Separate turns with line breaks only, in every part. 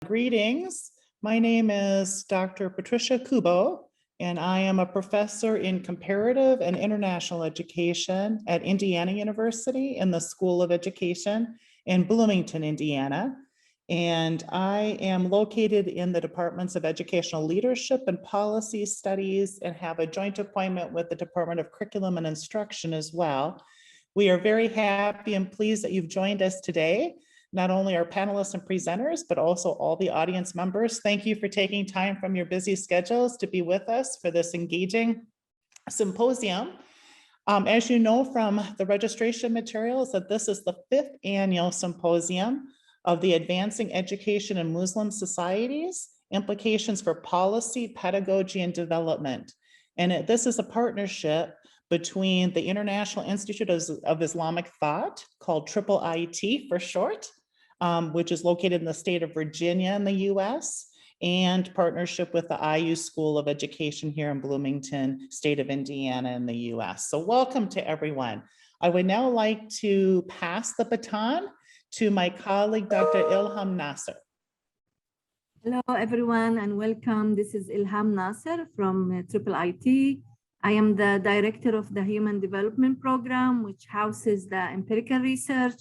Greetings. My name is Dr. Patricia Kubo, and I am a professor in comparative and international education at Indiana University in the School of Education in Bloomington, Indiana. And I am located in the Departments of Educational Leadership and Policy Studies and have a joint appointment with the Department of Curriculum and Instruction as well. We are very happy and pleased that you've joined us today. Not only our panelists and presenters, but also all the audience members. Thank you for taking time from your busy schedules to be with us for this engaging symposium. As you know from the registration materials, that this is the 5th annual symposium of the Advancing Education in Muslim Societies, Implications for Policy, Pedagogy, and Development. And this is a partnership between the International Institute of Islamic Thought, called IIIT for short, which is located in the state of Virginia in the US, and partnership with the IU School of Education here in Bloomington, state of Indiana in the US. So welcome to everyone. I would now like to pass the baton to my colleague, Dr. Ilham Nasser.
Hello, everyone, and welcome. This is Ilham Nasser from IIIT. I am the director of the Human Development Program, which houses the empirical research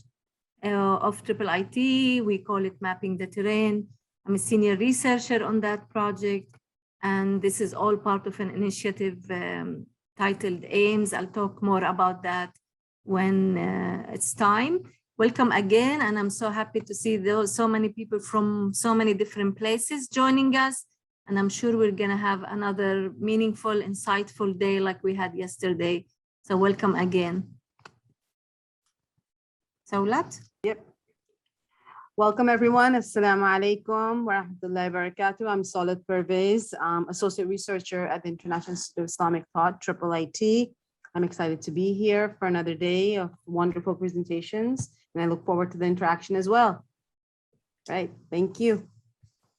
of IIIT. We call it Mapping the Terrain. I'm a senior researcher on that project, and this is all part of an initiative titled AEMS. I'll talk more about that when it's time. Welcome again, and I'm so happy to see so many people from so many different places joining us, and I'm sure we're gonna have another meaningful, insightful day like we had yesterday. So welcome again. Saulat?
Yep. Welcome everyone. Assalamu alaikum wa rahmatullahi wa barakatuh. I'm Saulat Pervez, Associate Researcher at the International Institute of Islamic Thought, IIIT. I'm excited to be here for another day of wonderful presentations, and I look forward to the interaction as well. Right, thank you.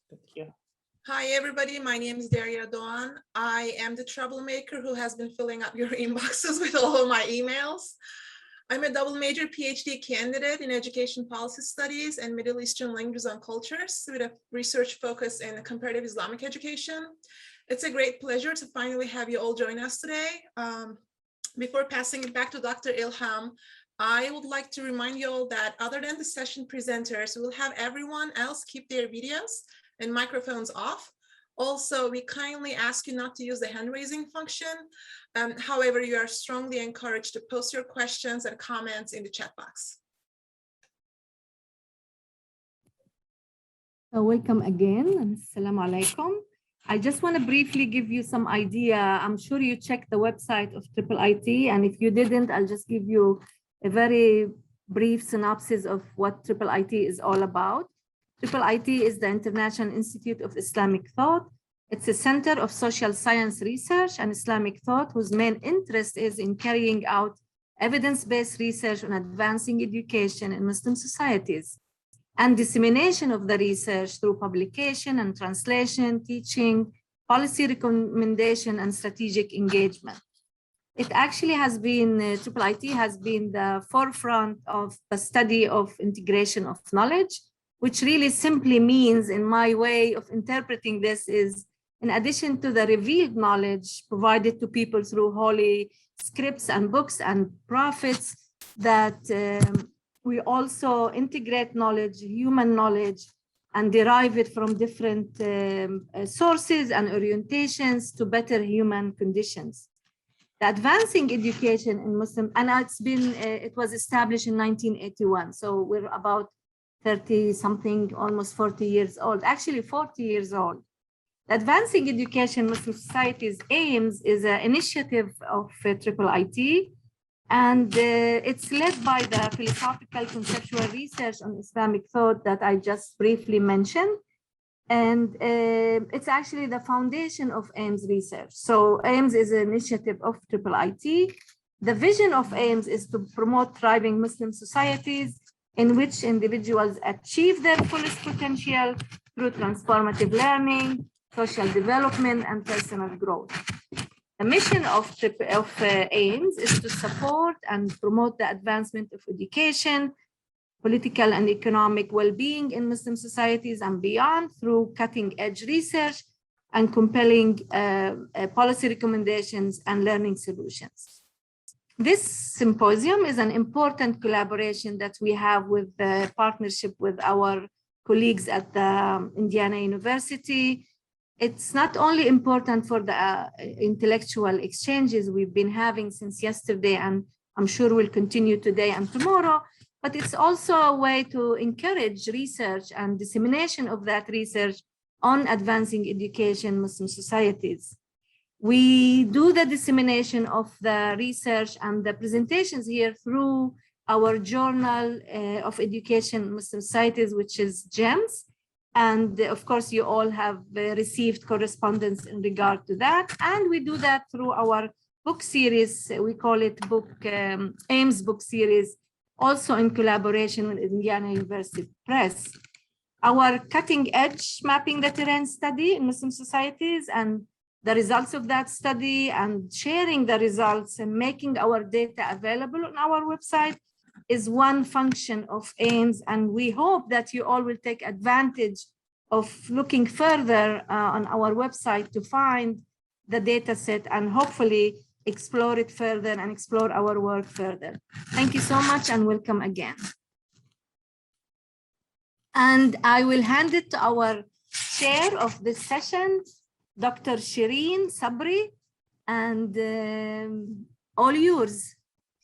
Thank you.
Hi, everybody. My name is Daria Doan. I am the troublemaker who has been filling up your inboxes with all of my emails. I'm a double major PhD candidate in education policy studies and Middle Eastern languages and cultures with a research focus in comparative Islamic education. It's a great pleasure to finally have you all join us today. Before passing it back to Dr. Ilham, I would like to remind you all that other than the session presenters, we will have everyone else keep their videos and microphones off. Also, we kindly ask you not to use the hand-raising function. However, you are strongly encouraged to post your questions and comments in the chat box.
So welcome again. Assalamu alaikum. I just want to briefly give you some idea. I'm sure you checked the website of IIIT, and if you didn't, I'll just give you a very brief synopsis of what IIIT is all about. IIIT is the International Institute of Islamic Thought. It's a center of social science research and Islamic thought whose main interest is in carrying out evidence-based research on advancing education in Muslim societies and dissemination of the research through publication and translation, teaching, policy recommendation, and strategic engagement. It actually has been, IIIT has been the forefront of the study of integration of knowledge, which really simply means, in my way of interpreting this, is in addition to the revealed knowledge provided to people through holy scripts and books and prophets, that we also integrate knowledge, human knowledge, and derive it from different sources and orientations to better human conditions. The advancing education in Muslim, and it was established in 1981, so we're about 30 something, almost 40 years old, actually 40 years old. The Advancing Education in Muslim Societies, AEMS, is an initiative of IIIT, and it's led by the philosophical conceptual research on Islamic thought that I just briefly mentioned. And it's actually the foundation of AEMS research. So AEMS is an initiative of IIIT. The vision of AEMS is to promote thriving Muslim societies in which individuals achieve their fullest potential through transformative learning, social development, and personal growth. The mission of AEMS is to support and promote the advancement of education political and economic well-being in Muslim societies and beyond through cutting-edge research and compelling policy recommendations and learning solutions. This symposium is an important collaboration that we have with the partnership with our colleagues at the Indiana University. It's not only important for the intellectual exchanges we've been having since yesterday, and I'm sure will continue today and tomorrow, but it's also a way to encourage research and dissemination of that research on advancing education in Muslim societies. We do the dissemination of the research and the presentations here through our Journal of Education in Muslim Societies, which is GEMS. And of course, you all have received correspondence in regard to that. And we do that through our book series. We call it AEMS book series, also in collaboration with Indiana University Press. Our cutting edge mapping the terrain study in Muslim societies and the results of that study and sharing the results and making our data available on our website is one function of AEMS. And we hope that you all will take advantage of looking further on our website to find the data set and hopefully explore it further and explore our work further. Thank you so much and welcome again. And I will hand it to our chair of this session, Dr. Sharin Sabri, and all yours,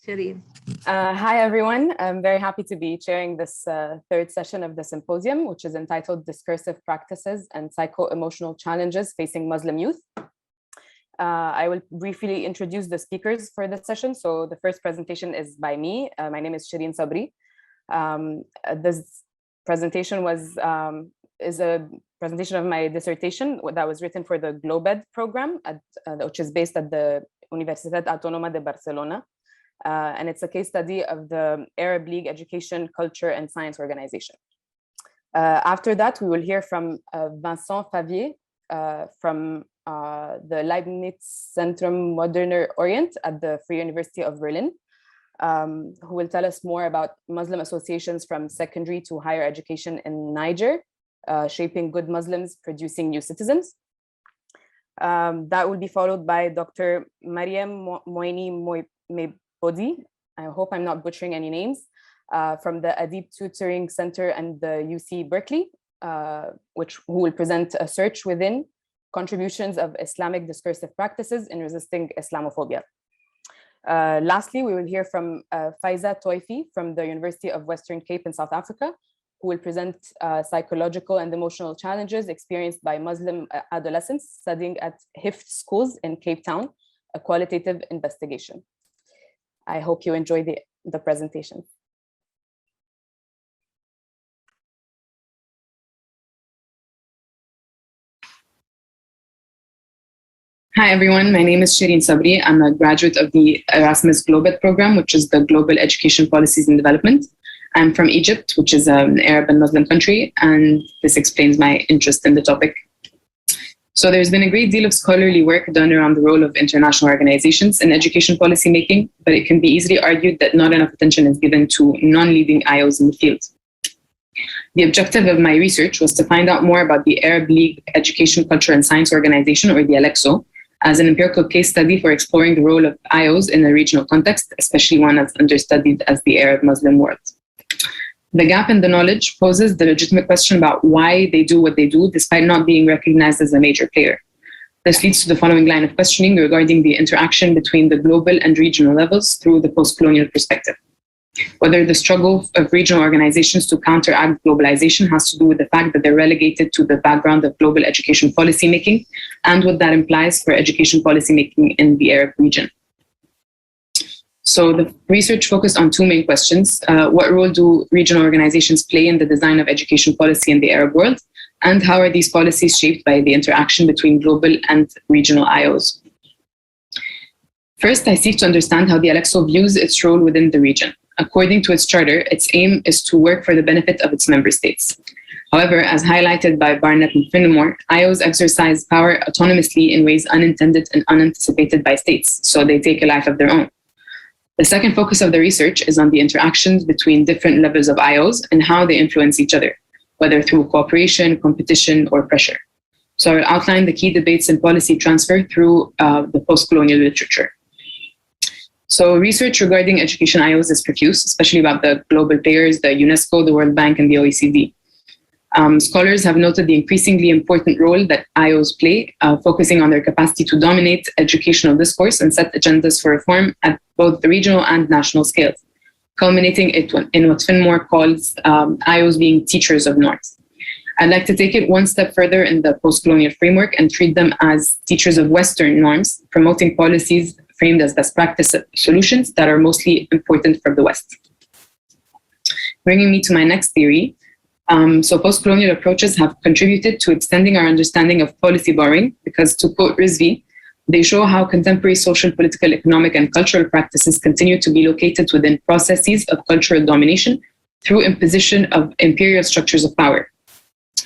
Sharin.
Hi, everyone. I'm very happy to be chairing this third session of the symposium, which is entitled Discursive Practices and Psycho-Emotional Challenges Facing Muslim Youth. I will briefly introduce the speakers for this session. So the first presentation is by me. My name is Sharin Sabri. This presentation is a presentation of my dissertation that was written for the GLOBED program, which is based at the Universitat Autónoma de Barcelona. And it's a case study of the Arab League Education, Culture, and Science Organization. After that, we will hear from Varson Fier from the Leibniz Zentrum Moderner Orient at the Free University of Berlin, who will tell us more about Muslim associations from secondary to higher education in Niger, shaping good Muslims, producing new citizens. That will be followed by Dr. Mariam Moini Mebodi. I hope I'm not butchering any names, from the Adib Tutoring Center and the UC Berkeley, who will present a search within contributions of Islamic discursive practices in resisting Islamophobia. Lastly, we will hear from Faiza Toifi from the University of Western Cape in South Africa, who will present psychological and emotional challenges experienced by Muslim adolescents studying at HIFT schools in Cape Town, a qualitative investigation. I hope you enjoy the presentation.
Hi, everyone. My name is Sharin Sabri. I'm a graduate of the Erasmus GLOBED program, which is the Global Education Policies and Development. I'm from Egypt, which is an Arab and Muslim country, and this explains my interest in the topic. So there's been a great deal of scholarly work done around the role of international organizations in education policy making, but it can be easily argued that not enough attention is given to non-leading IOs in the field. The objective of my research was to find out more about the Arab League Education, Culture, and Science Organization, or the ALEXO, as an empirical case study for exploring the role of IOs in a regional context, especially one as understudied as the Arab Muslim world. The gap in the knowledge poses the legitimate question about why they do what they do, despite not being recognized as a major player. This leads to the following line of questioning regarding the interaction between the global and regional levels through the post-colonial perspective. Whether the struggle of regional organizations to counteract globalization has to do with the fact that they're relegated to the background of global education policymaking and what that implies for education policymaking in the Arab region. So the research focused on two main questions. What role do regional organizations play in the design of education policy in the Arab world? And how are these policies shaped by the interaction between global and regional IOs? First, I seek to understand how the ALEXO views its role within the region. According to its charter, its aim is to work for the benefit of its member states. However, as highlighted by Barnett and Finnemore, IOs exercise power autonomously in ways unintended and unanticipated by states, so they take a life of their own. The second focus of the research is on the interactions between different levels of IOs and how they influence each other, whether through cooperation, competition, or pressure. So I'll outline the key debates in policy transfer through the post-colonial literature. So research regarding education IOs is profuse, especially about the global players, the UNESCO, the World Bank, and the OECD. Scholars have noted the increasingly important role that IOs play, focusing on their capacity to dominate educational discourse and set agendas for reform at both the regional and national scales, culminating in what Finmore calls IOs being teachers of norms. I'd like to take it one step further in the post-colonial framework and treat them as teachers of Western norms, promoting policies framed as best practice solutions that are mostly important for the West. Bringing me to my next theory. So post-colonial approaches have contributed to extending our understanding of policy borrowing because, to quote Rizvi, they show how contemporary social, political, economic, and cultural practices continue to be located within processes of cultural domination through imposition of imperial structures of power.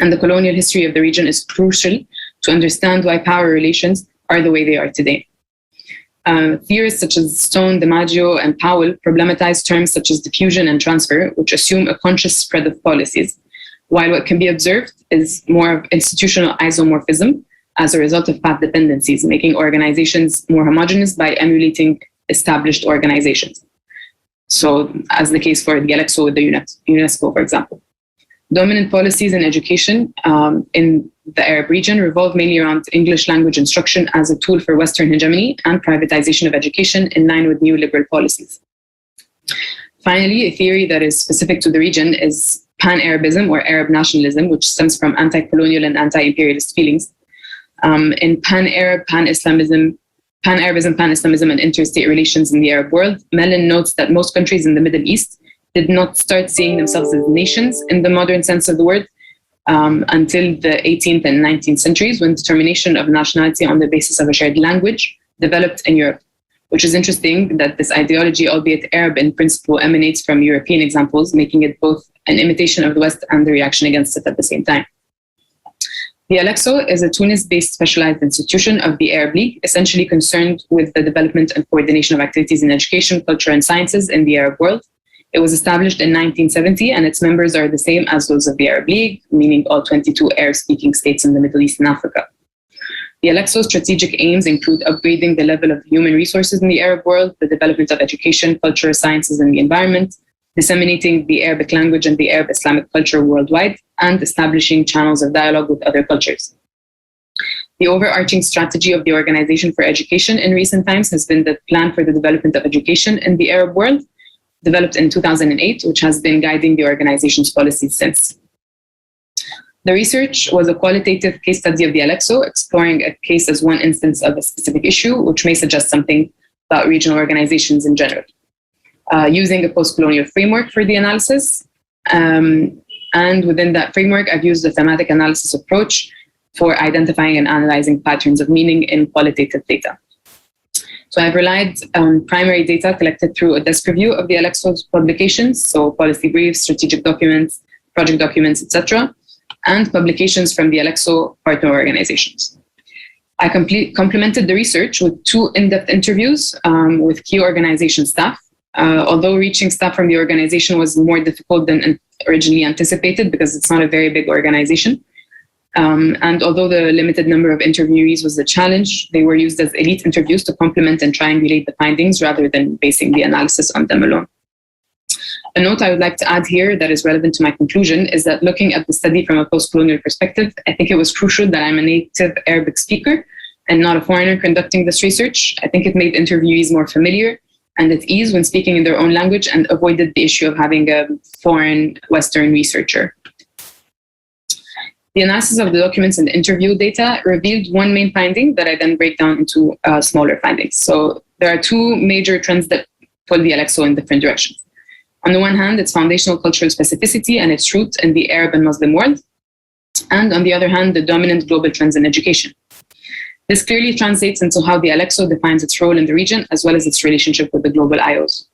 And the colonial history of the region is crucial to understand why power relations are the way they are today. Theorists such as Stone, DiMaggio, and Powell problematize terms such as diffusion and transfer, which assume a conscious spread of policies, while what can be observed is more of institutional isomorphism as a result of path dependencies, making organizations more homogeneous by emulating established organizations. So, as the case for the Alexo with the UNESCO, for example. Dominant policies in education in the Arab region revolve mainly around English language instruction as a tool for Western hegemony and privatization of education in line with new liberal policies. Finally, a theory that is specific to the region is pan-Arabism or Arab nationalism, which stems from anti-colonial and anti-imperialist feelings. In pan-Arab, pan-Islamism, pan-Islamism, and interstate relations in the Arab world, Mellon notes that most countries in the Middle East did not start seeing themselves as nations in the modern sense of the word until the 18th and 19th centuries, when determination of nationality on the basis of a shared language developed in Europe, which is interesting that this ideology, albeit Arab in principle, emanates from European examples, making it both an imitation of the West and the reaction against it at the same time. The Alexo is a Tunis-based specialized institution of the Arab League, essentially concerned with the development and coordination of activities in education, culture, and sciences in the Arab world. It was established in 1970, and its members are the same as those of the Arab League, meaning all 22 Arab-speaking states in the Middle East and Africa. The Alexo's strategic aims include upgrading the level of human resources in the Arab world, the development of education, culture, sciences, and the environment, disseminating the Arabic language and the Arab Islamic culture worldwide, and establishing channels of dialogue with other cultures. The overarching strategy of the Organization for Education in recent times has been the Plan for the Development of Education in the Arab World, developed in 2008, which has been guiding the organization's policies since. The research was a qualitative case study of the Alexo, exploring a case as one instance of a specific issue, which may suggest something about regional organizations in general. Using a post-colonial framework for the analysis, and within that framework, I've used the thematic analysis approach for identifying and analyzing patterns of meaning in qualitative data. So I've relied on primary data collected through a desk review of the Alexo's publications, so policy briefs, strategic documents, project documents, etc., and publications from the Alexo partner organizations. I complemented the research with 2 in-depth interviews with key organization staff, although reaching staff from the organization was more difficult than originally anticipated because it's not a very big organization. And although the limited number of interviewees was a challenge, they were used as elite interviews to complement and triangulate the findings rather than basing the analysis on them alone. A note I would like to add here that is relevant to my conclusion is that looking at the study from a post-colonial perspective, I think it was crucial that I'm a native Arabic speaker and not a foreigner conducting this research. I think it made interviewees more familiar and at ease when speaking in their own language and avoided the issue of having a foreign Western researcher. The analysis of the documents and the interview data revealed one main finding that I then break down into smaller findings. So there are 2 major trends that pull the Alexo in different directions. On the one hand, its foundational cultural specificity and its roots in the Arab and Muslim world. And on the other hand, the dominant global trends in education. This clearly translates into how the Alexo defines its role in the region, as well as its relationship with the global IOs.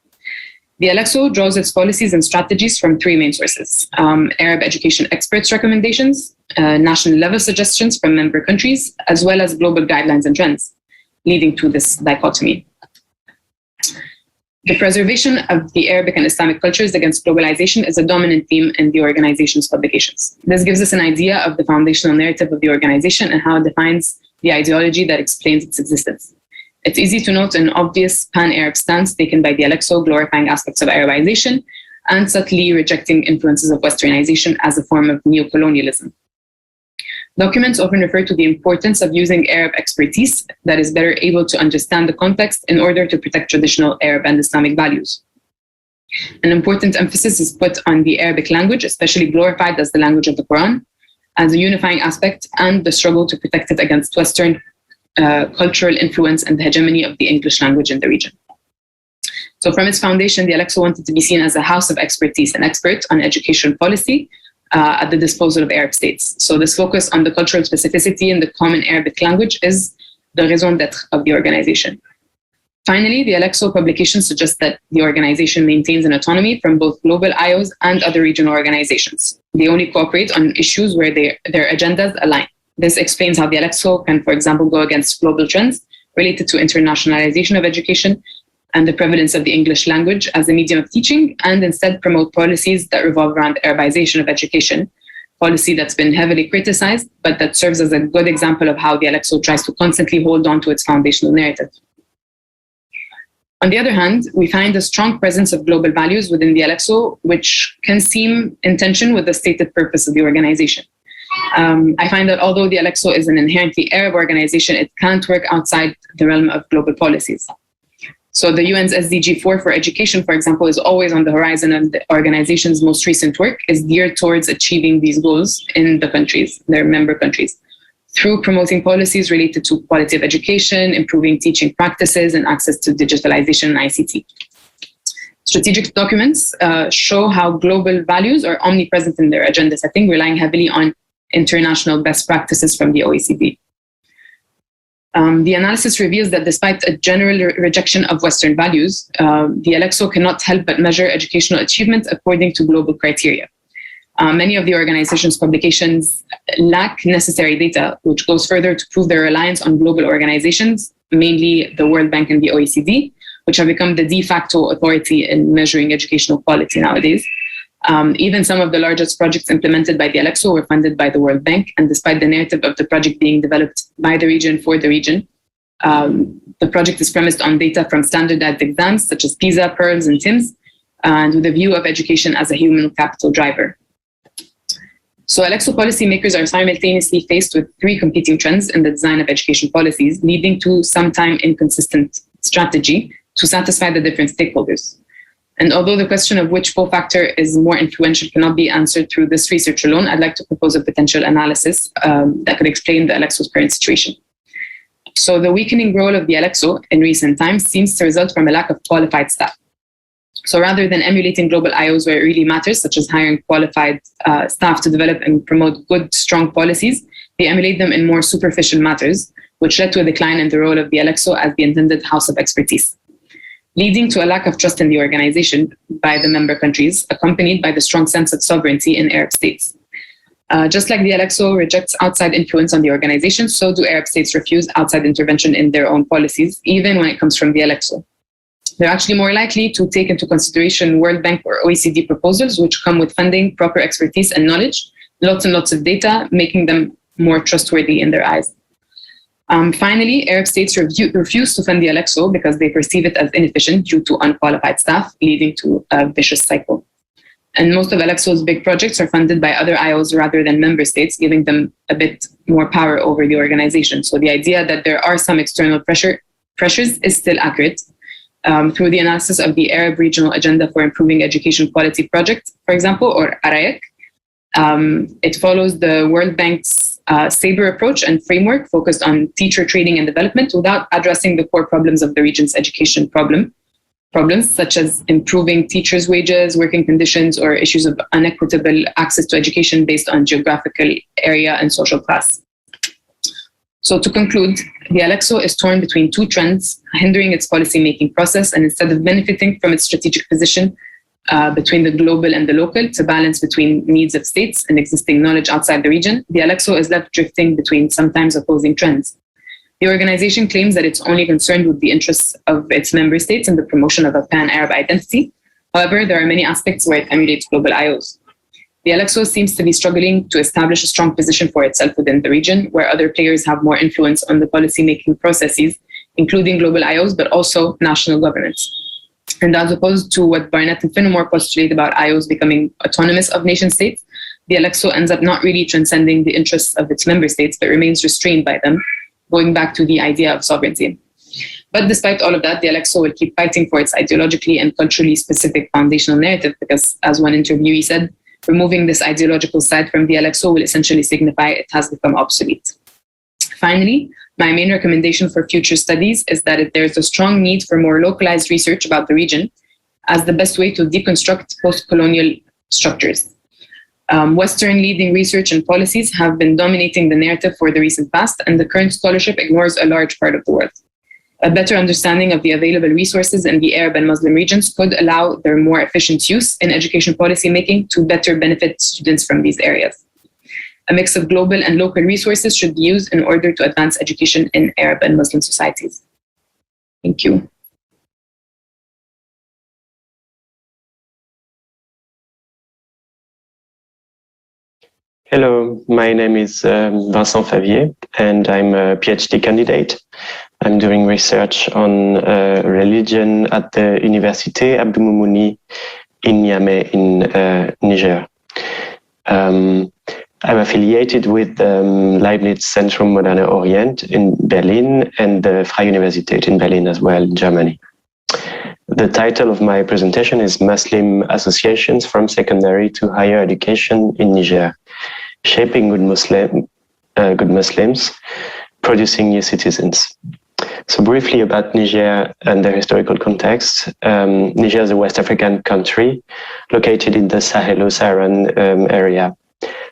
The Alexo draws its policies and strategies from 3 main sources: Arab education experts' recommendations, national level suggestions from member countries, as well as global guidelines and trends, leading to this dichotomy. The preservation of the Arabic and Islamic cultures against globalization is a dominant theme in the organization's publications. This gives us an idea of the foundational narrative of the organization and how it defines the ideology that explains its existence. It's easy to note an obvious pan-Arab stance taken by the Alexo, glorifying aspects of Arabization and subtly rejecting influences of Westernization as a form of neocolonialism. Documents often refer to the importance of using Arab expertise that is better able to understand the context in order to protect traditional Arab and Islamic values. An important emphasis is put on the Arabic language, especially glorified as the language of the Quran, as a unifying aspect, and the struggle to protect it against Western cultural influence and the hegemony of the English language in the region. So from its foundation, the Alexo wanted to be seen as a house of expertise, an expert on education policy at the disposal of Arab states. So this focus on the cultural specificity in the common Arabic language is the raison d'être of the organization. Finally, the Alexo publication suggests that the organization maintains an autonomy from both global IOs and other regional organizations. They only cooperate on issues where their agendas align. This explains how the Alexo can, for example, go against global trends related to internationalization of education and the prevalence of the English language as a medium of teaching, and instead promote policies that revolve around Arabization of education, policy that's been heavily criticized, but that serves as a good example of how the Alexo tries to constantly hold on to its foundational narrative. On the other hand, we find a strong presence of global values within the Alexo, which can seem in tension with the stated purpose of the organization. I find that although the Alexo is an inherently Arab organization, it can't work outside the realm of global policies. So the UN's SDG 4 for education, for example, is always on the horizon, and the organization's most recent work is geared towards achieving these goals in the countries, their member countries, through promoting policies related to quality of education, improving teaching practices, and access to digitalization and ICT. Strategic documents show how global values are omnipresent in their agenda setting, relying heavily on international best practices from the OECD. The analysis reveals that despite a general rejection of Western values, the Alexo cannot help but measure educational achievement according to global criteria. Many of the organization's publications lack necessary data, which goes further to prove their reliance on global organizations, mainly the World Bank and the OECD, which have become the de facto authority in measuring educational quality nowadays. Even some of the largest projects implemented by the Alexo were funded by the World Bank, and despite the narrative of the project being developed by the region for the region, the project is premised on data from standardized exams such as PISA, PIRLS, and TIMSS, and with a view of education as a human capital driver. So Alexo policymakers are simultaneously faced with three competing trends in the design of education policies, leading to sometimes inconsistent strategy to satisfy the different stakeholders. And although the question of which pull factor is more influential cannot be answered through this research alone, I'd like to propose a potential analysis that could explain the Alexo's current situation. So the weakening role of the Alexo in recent times seems to result from a lack of qualified staff. So rather than emulating global IOs where it really matters, such as hiring qualified staff to develop and promote good, strong policies, they emulate them in more superficial matters, which led to a decline in the role of the Alexo as the intended house of expertise, leading to a lack of trust in the organization by the member countries, accompanied by the strong sense of sovereignty in Arab states. Just like the Alexo rejects outside influence on the organization, so do Arab states refuse outside intervention in their own policies, even when it comes from the Alexo. They're actually more likely to take into consideration World Bank or OECD proposals, which come with funding, proper expertise and knowledge, lots and lots of data, making them more trustworthy in their eyes. Finally, Arab states refuse to fund the Alexo because they perceive it as inefficient due to unqualified staff, leading to a vicious cycle. And most of Alexo's big projects are funded by other IOs rather than member states, giving them a bit more power over the organization. So the idea that there are some external pressures is still accurate. Through the analysis of the Arab Regional Agenda for Improving Education Quality Project, for example, or ARAEC, it follows the World Bank's SABRE approach and framework focused on teacher training and development without addressing the core problems of the region's education problems such as improving teachers' wages, working conditions, or issues of unequitable access to education based on geographical area and social class. So to conclude, the Alexo is torn between two trends, hindering its policy-making process, and instead of benefiting from its strategic position between the global and the local to balance between needs of states and existing knowledge outside the region, the Alexo is left drifting between sometimes opposing trends. The organization claims that it's only concerned with the interests of its member states and the promotion of a pan-Arab identity. However, there are many aspects where it emulates global IOs. The LXO seems to be struggling to establish a strong position for itself within the region, where other players have more influence on the policy-making processes, including global IOs, but also national governments. And as opposed to what Barnett and Finnemore postulate about IOs becoming autonomous of nation states, the LXO ends up not really transcending the interests of its member states, but remains restrained by them, going back to the idea of sovereignty. But despite all of that, the LXO will keep fighting for its ideologically and culturally specific foundational narrative because, as one interviewee said, removing this ideological side from the LXO will essentially signify it has become obsolete. Finally, my main recommendation for future studies is that there's a strong need for more localized research about the region as the best way to deconstruct post-colonial structures. Western leading research and policies have been dominating the narrative for the recent past, and the current scholarship ignores a large part of the world. A better understanding of the available resources in the Arab and Muslim regions could allow their more efficient use in education policy making to better benefit students from these areas. A mix of global and local resources should be used in order to advance education in Arab and Muslim societies. Thank you.
Hello, my name is Varson Fier, and I'm a PhD candidate. I'm doing research on religion at the Université Abdou Moumouni in Niamey in Niger. I'm affiliated with Leibniz Zentrum Moderne Orient in Berlin and the Freie Universität in Berlin as well, Germany. The title of my presentation is Muslim Associations from Secondary to Higher Education in Niger, Shaping Good Muslims, Producing New Citizens. So briefly about Niger and the historical context. Niger is a West African country located in the Sahelo-Saharan area.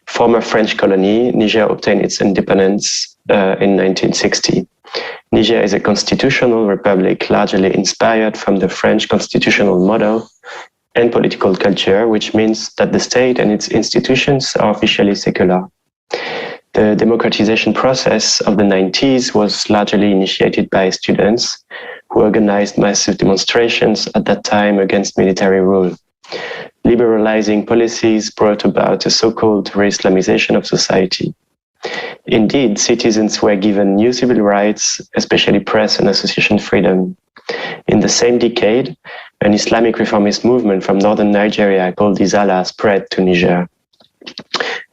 Former French colony, Niger obtained its independence in 1960. Niger is a constitutional republic largely inspired from the French constitutional model and political culture, which means that the state and its institutions are officially secular. The democratization process of the 90s was largely initiated by students who organized massive demonstrations at that time against military rule. Liberalizing policies brought about a so-called re-Islamization of society. Indeed, citizens were given new civil rights, especially press and association freedom. In the same decade, an Islamic reformist movement from northern Nigeria called Izala spread to Niger.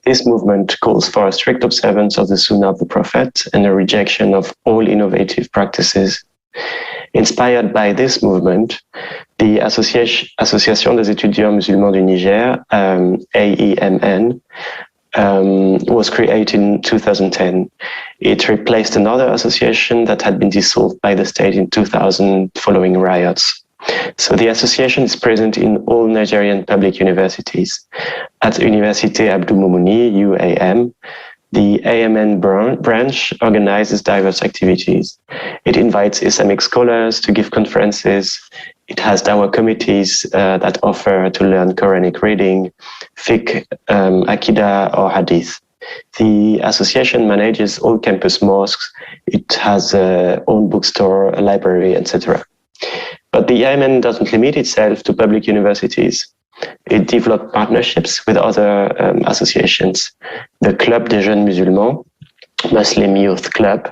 This movement calls for a strict observance of the Sunnah of the Prophet and a rejection of all innovative practices. Inspired by this movement, the Association des étudiants musulmans du Niger, AEMN, was created in 2010. It replaced another association that had been dissolved by the state in 2000 following riots. So the association is present in all Nigerian public universities. At Université Abdou Moumouni, UAM, the AMN branch organizes diverse activities. It invites Islamic scholars to give conferences. It has dawah committees that offer to learn Quranic reading, fiqh, akidah, or hadith. The association manages all campus mosques. It has its own bookstore, a library, etc. But the AMN doesn't limit itself to public universities. It developed partnerships with other associations. The Club des Jeunes Musulmans, Muslim Youth Club,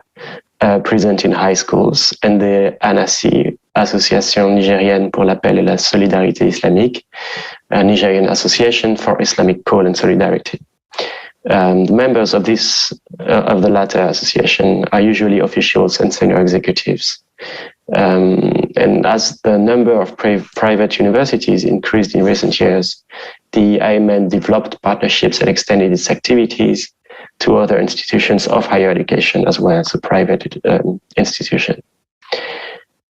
present in high schools, and the ANASI, Association Nigérienne pour l'appel et la solidarité islamique, a Nigerian Association for Islamic Call and Solidarity. The members of the latter association are usually officials and senior executives. And as the number of private universities increased in recent years, the AMN developed partnerships and extended its activities to other institutions of higher education as well as a private institution.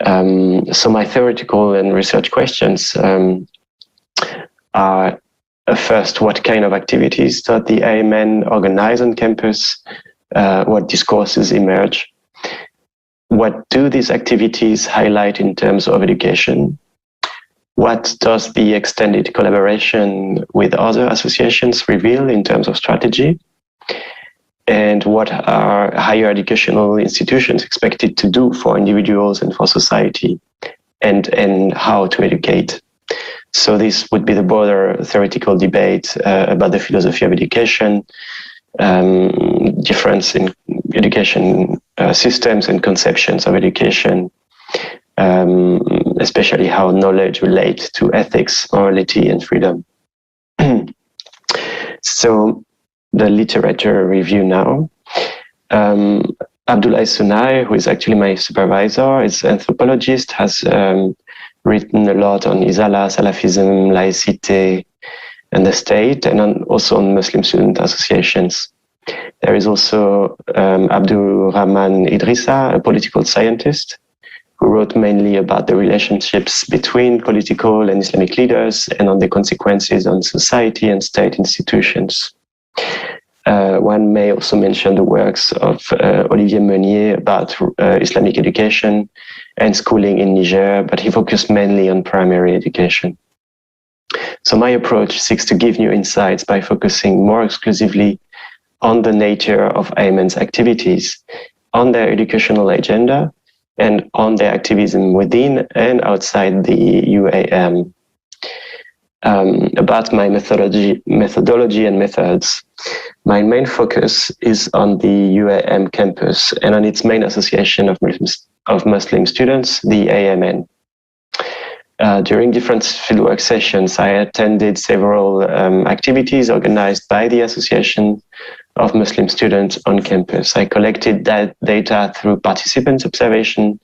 So my theoretical and research questions are first, what kind of activities does the AMN organize on campus? What discourses emerge? What do these activities highlight in terms of education? What does the extended collaboration with other associations reveal in terms of strategy? and what are higher educational institutions expected to do for individuals and for society, and how to educate. So this would be the broader theoretical debate about the philosophy of education, difference in education systems and conceptions of education, especially how knowledge relates to ethics, morality, and freedom. So the literature review now. Abdullah Sunai, who is actually my supervisor, is an anthropologist, has written a lot on Isala, Salafism, laicite, and the state, and also on Muslim student associations. There is also Abdul Rahman Idrissa, a political scientist, who wrote mainly about the relationships between political and Islamic leaders and on the consequences on society and state institutions. One may also mention the works of Olivier Meunier about Islamic education and schooling in Niger, but he focused mainly on primary education. So my approach seeks to give new insights by focusing more exclusively on the nature of AEMS activities, on their educational agenda, and on their activism within and outside the UAM. About my methodology and methods, my main focus is on the UAM campus and on its main association of Muslim students, the AMN. During different fieldwork sessions, I attended several activities organized by the Association of Muslim Students on campus. I collected that data through participants' observation,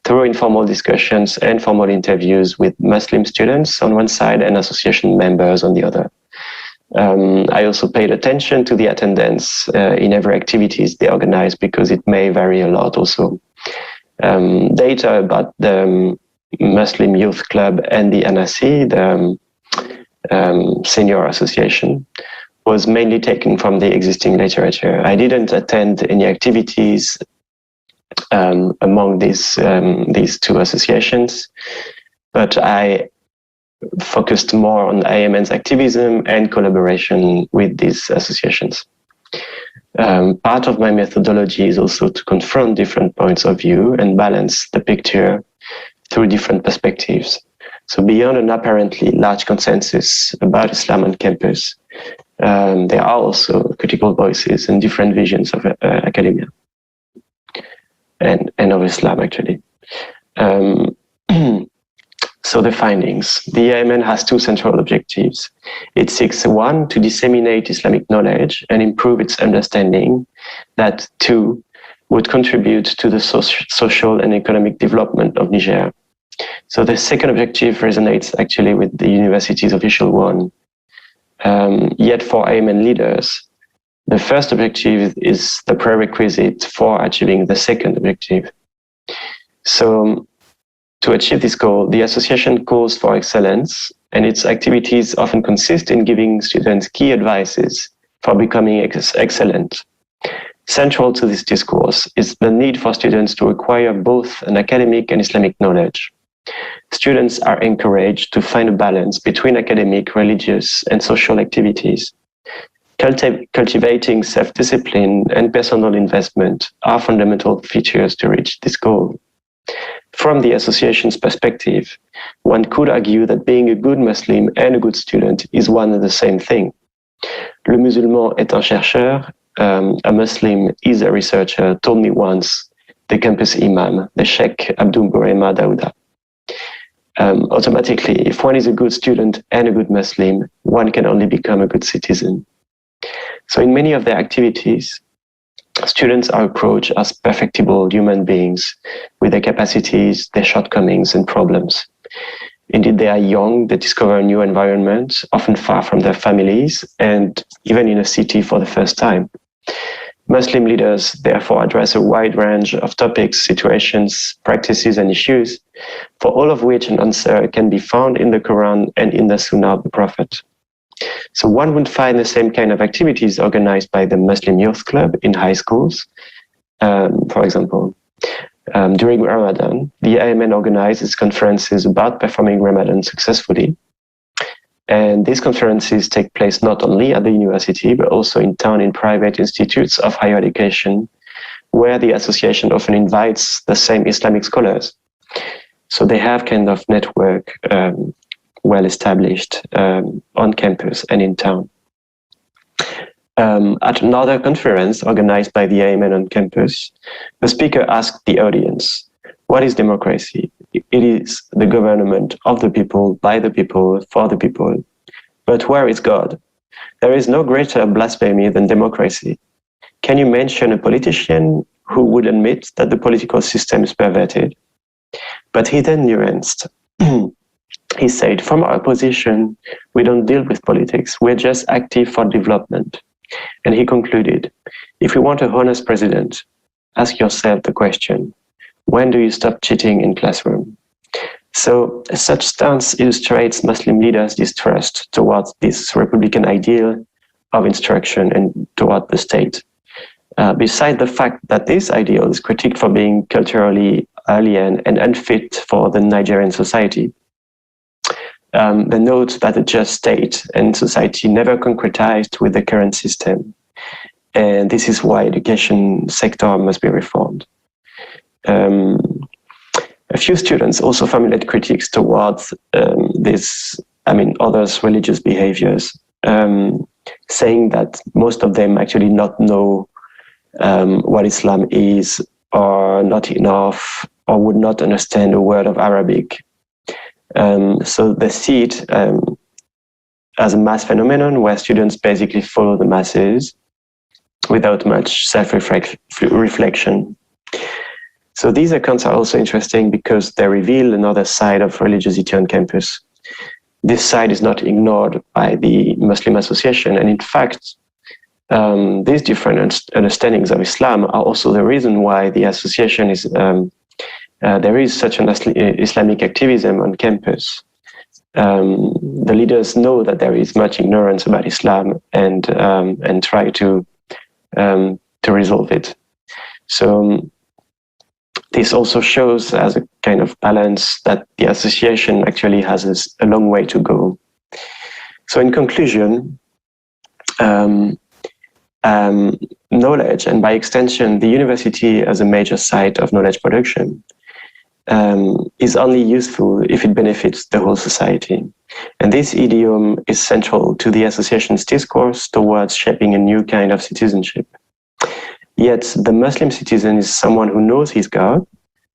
through informal discussions and formal interviews with Muslim students on one side and association members on the other. I also paid attention to the attendance in every activities they organize because it may vary a lot also. Data about the Muslim Youth Club and the ANASI, the senior association, was mainly taken from the existing literature. I didn't attend any activities among these two associations, but I focused more on AEMS activism and collaboration with these associations. Part of my methodology is also to confront different points of view and balance the picture through different perspectives. So beyond an apparently large consensus about Islam on campus, there are also critical voices and different visions of academia and of Islam, actually. So the findings. The AMN has two central objectives. It seeks, one, to disseminate Islamic knowledge and improve its understanding. That, two, would contribute to the social and economic development of Niger. So the second objective resonates actually with the university's official one. Yet for AMN leaders, the first objective is the prerequisite for achieving the second objective. So to achieve this goal, the association calls for excellence, and its activities often consist in giving students key advices for becoming excellent. Central to this discourse is the need for students to acquire both an academic and Islamic knowledge. Students are encouraged to find a balance between academic, religious, and social activities. Cultivating self-discipline and personal investment are fundamental features to reach this goal. From the association's perspective, one could argue that being a good Muslim and a good student is one and the same thing. Le musulman est un chercheur, a Muslim is a researcher, told me once the campus imam, the Sheikh Abdul Burema Dauda. Automatically, if one is a good student and a good Muslim, one can only become a good citizen. So in many of their activities, students are approached as perfectible human beings with their capacities, their shortcomings and problems. Indeed, they are young, they discover a new environment, often far from their families, and even in a city for the first time. Muslim leaders therefore address a wide range of topics, situations, practices, and issues, for all of which an answer can be found in the Quran and in the Sunnah of the Prophet. So one would find the same kind of activities organized by the Muslim Youth Club in high schools. For example, during Ramadan, the AMN organizes conferences about performing Ramadan successfully. And these conferences take place not only at the university, but also in town in private institutes of higher education, where the association often invites the same Islamic scholars. So they have kind of network well established on campus and in town. At another conference organized by the AEMN on campus, the speaker asked the audience, what is democracy? It is the government of the people, by the people, for the people. But where is God? There is no greater blasphemy than democracy. Can you mention a politician who would admit that the political system is perverted? But he then nuanced. He said, from our position, we don't deal with politics. We're just active for development. And he concluded, if you want a honest president, ask yourself the question, when do you stop cheating in classroom? So such stance illustrates Muslim leaders' distrust towards this republican ideal of instruction and toward the state. Beside the fact that this ideal is critiqued for being culturally alien and unfit for the Nigerian society, they note that the just state and society never concretized with the current system. And this is why education sector must be reformed. A few students also formulate critiques towards others' religious behaviors, saying that most of them actually not know what Islam is, or not enough, or would not understand a word of Arabic. So they see it as a mass phenomenon where students basically follow the masses without much self-reflection. So these accounts are also interesting because they reveal another side of religiosity on campus. This side is not ignored by the Muslim Association, and in fact, these different understandings of Islam are also the reason why the association is there is such an Islamic activism on campus. The leaders know that there is much ignorance about Islam and try to resolve it. So this also shows as a kind of balance that the association actually has a long way to go. So in conclusion, knowledge, and by extension, the university as a major site of knowledge production, is only useful if it benefits the whole society. And this idiom is central to the association's discourse towards shaping a new kind of citizenship. Yet the Muslim citizen is someone who knows his God,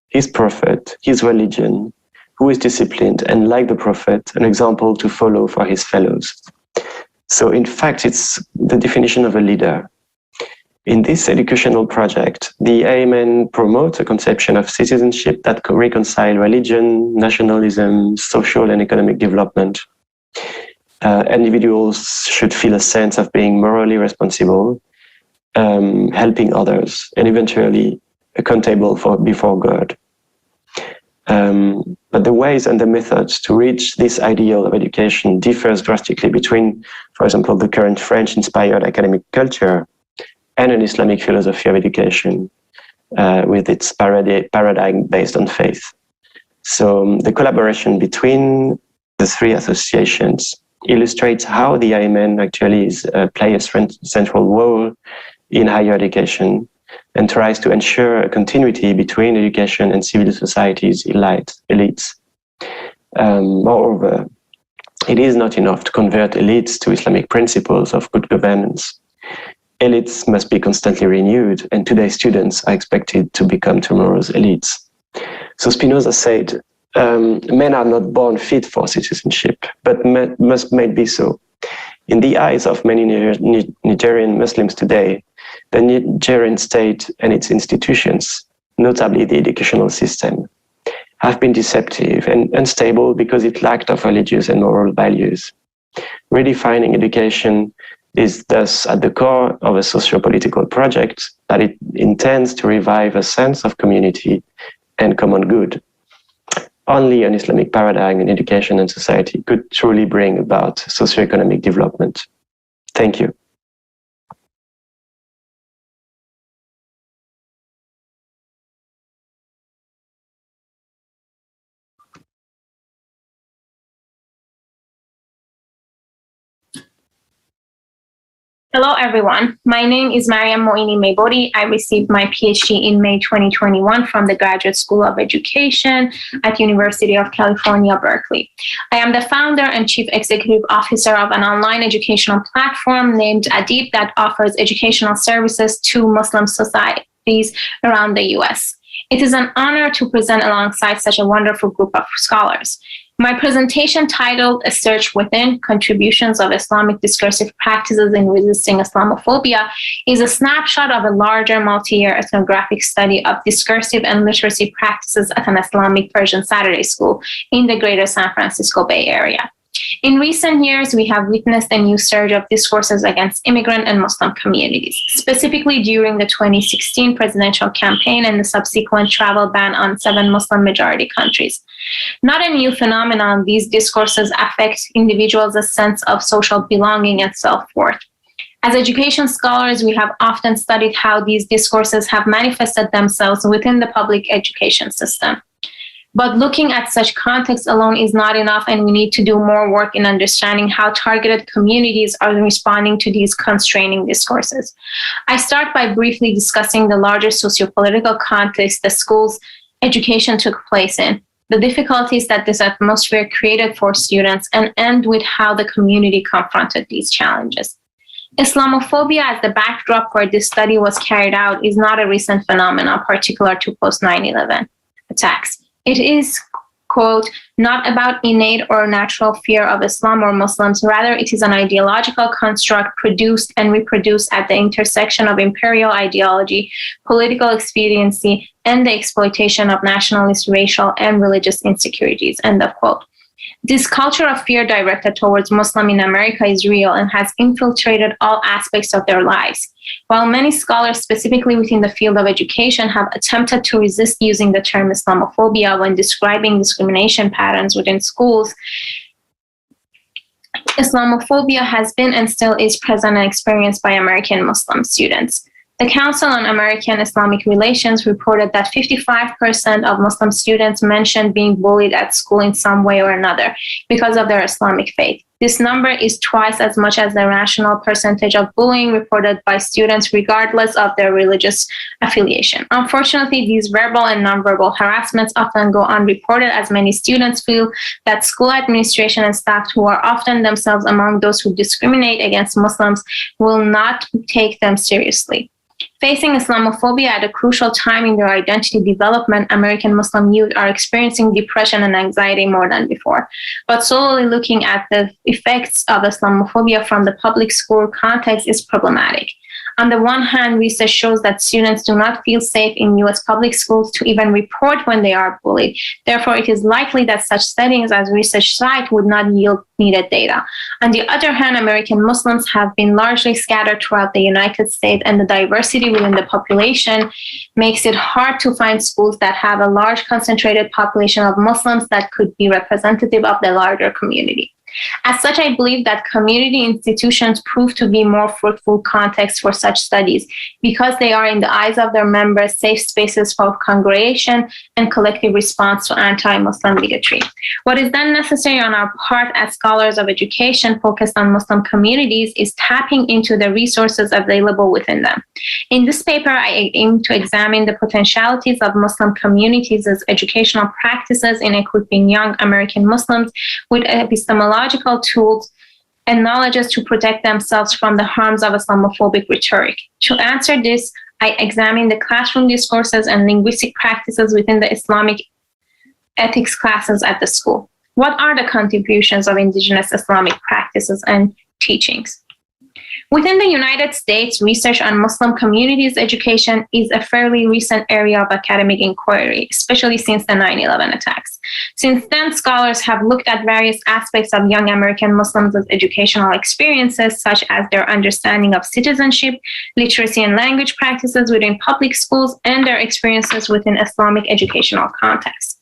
his prophet, his religion, who is disciplined and, like the prophet, an example to follow for his fellows. So in fact, it's the definition of a leader. In this educational project, the AEMN promotes a conception of citizenship that could reconcile religion, nationalism, social and economic development. Individuals should feel a sense of being morally responsible, helping others, and eventually accountable before God. But the ways and the methods to reach this ideal of education differs drastically between, for example, the current French-inspired academic culture and an Islamic philosophy of education with its paradigm based on faith. So the collaboration between the three associations illustrates how the AEMN actually plays a central role in higher education and tries to ensure a continuity between education and civil society's elites. Moreover, it is not enough to convert elites to Islamic principles of good governance. Elites must be constantly renewed, and today's students are expected to become tomorrow's elites. So Spinoza said, men are not born fit for citizenship, but must made be so. In the eyes of many Nigerian Muslims today, the Nigerian state and its institutions, notably the educational system, have been deceptive and unstable because it lacked of religious and moral values. Redefining education is thus at the core of a socio-political project that it intends to revive a sense of community and common good. Only an Islamic paradigm in education and society could truly bring about socioeconomic development. Thank you.
Hello, everyone. My name is Mariam Moini Meibodi. I received my PhD in May 2021 from the Graduate School of Education at University of California, Berkeley. I am the founder and chief executive officer of an online educational platform named Adib that offers educational services to Muslim societies around the US. It is an honor to present alongside such a wonderful group of scholars. My presentation titled A Search Within, Contributions of Islamic Discursive Practices in Resisting Islamophobia is a snapshot of a larger multi-year ethnographic study of discursive and literacy practices at an Islamic Persian Saturday school in the greater San Francisco Bay Area. In recent years, we have witnessed a new surge of discourses against immigrant and Muslim communities, specifically during the 2016 presidential campaign and the subsequent travel ban on 7 Muslim majority countries. Not a new phenomenon, these discourses affect individuals' sense of social belonging and self-worth. As education scholars, we have often studied how these discourses have manifested themselves within the public education system. But looking at such context alone is not enough, and we need to do more work in understanding how targeted communities are responding to these constraining discourses. I start by briefly discussing the larger sociopolitical context the school's education took place in, the difficulties that this atmosphere created for students, and end with how the community confronted these challenges. Islamophobia as the backdrop where this study was carried out is not a recent phenomenon particular to post 9/11 attacks. It is, quote, not about innate or natural fear of Islam or Muslims. Rather, it is an ideological construct produced and reproduced at the intersection of imperial ideology, political expediency, and the exploitation of nationalist, racial, and religious insecurities, end of quote. This culture of fear directed towards Muslims in America is real and has infiltrated all aspects of their lives. While many scholars, specifically within the field of education, have attempted to resist using the term Islamophobia when describing discrimination patterns within schools, Islamophobia has been and still is present and experienced by American Muslim students. The Council on American Islamic Relations reported that 55% of Muslim students mentioned being bullied at school in some way or another because of their Islamic faith. This number is twice as much as the national percentage of bullying reported by students regardless of their religious affiliation. Unfortunately, these verbal and nonverbal harassments often go unreported, as many students feel that school administration and staff, who are often themselves among those who discriminate against Muslims, will not take them seriously. Facing Islamophobia at a crucial time in their identity development, American Muslim youth are experiencing depression and anxiety more than before. But solely looking at the effects of Islamophobia from the public school context is problematic. On the one hand, research shows that students do not feel safe in U.S. public schools to even report when they are bullied. Therefore, it is likely that such settings as research site would not yield needed data. On the other hand, American Muslims have been largely scattered throughout the United States, and the diversity within the population makes it hard to find schools that have a large concentrated population of Muslims that could be representative of the larger community. As such, I believe that community institutions prove to be more fruitful contexts for such studies because they are, in the eyes of their members, safe spaces for congregation and collective response to anti-Muslim bigotry. What is then necessary on our part as scholars of education focused on Muslim communities is tapping into the resources available within them. In this paper, I aim to examine the potentialities of Muslim communities as educational practices in equipping young American Muslims with epistemological tools and knowledges to protect themselves from the harms of Islamophobic rhetoric. To answer this, I examine the classroom discourses and linguistic practices within the Islamic ethics classes at the school. What are the contributions of indigenous Islamic practices and teachings? Within the United States, research on Muslim communities education is a fairly recent area of academic inquiry, especially since the 9/11 attacks. Since then, scholars have looked at various aspects of young American Muslims' educational experiences, such as their understanding of citizenship, literacy and language practices within public schools, and their experiences within Islamic educational contexts.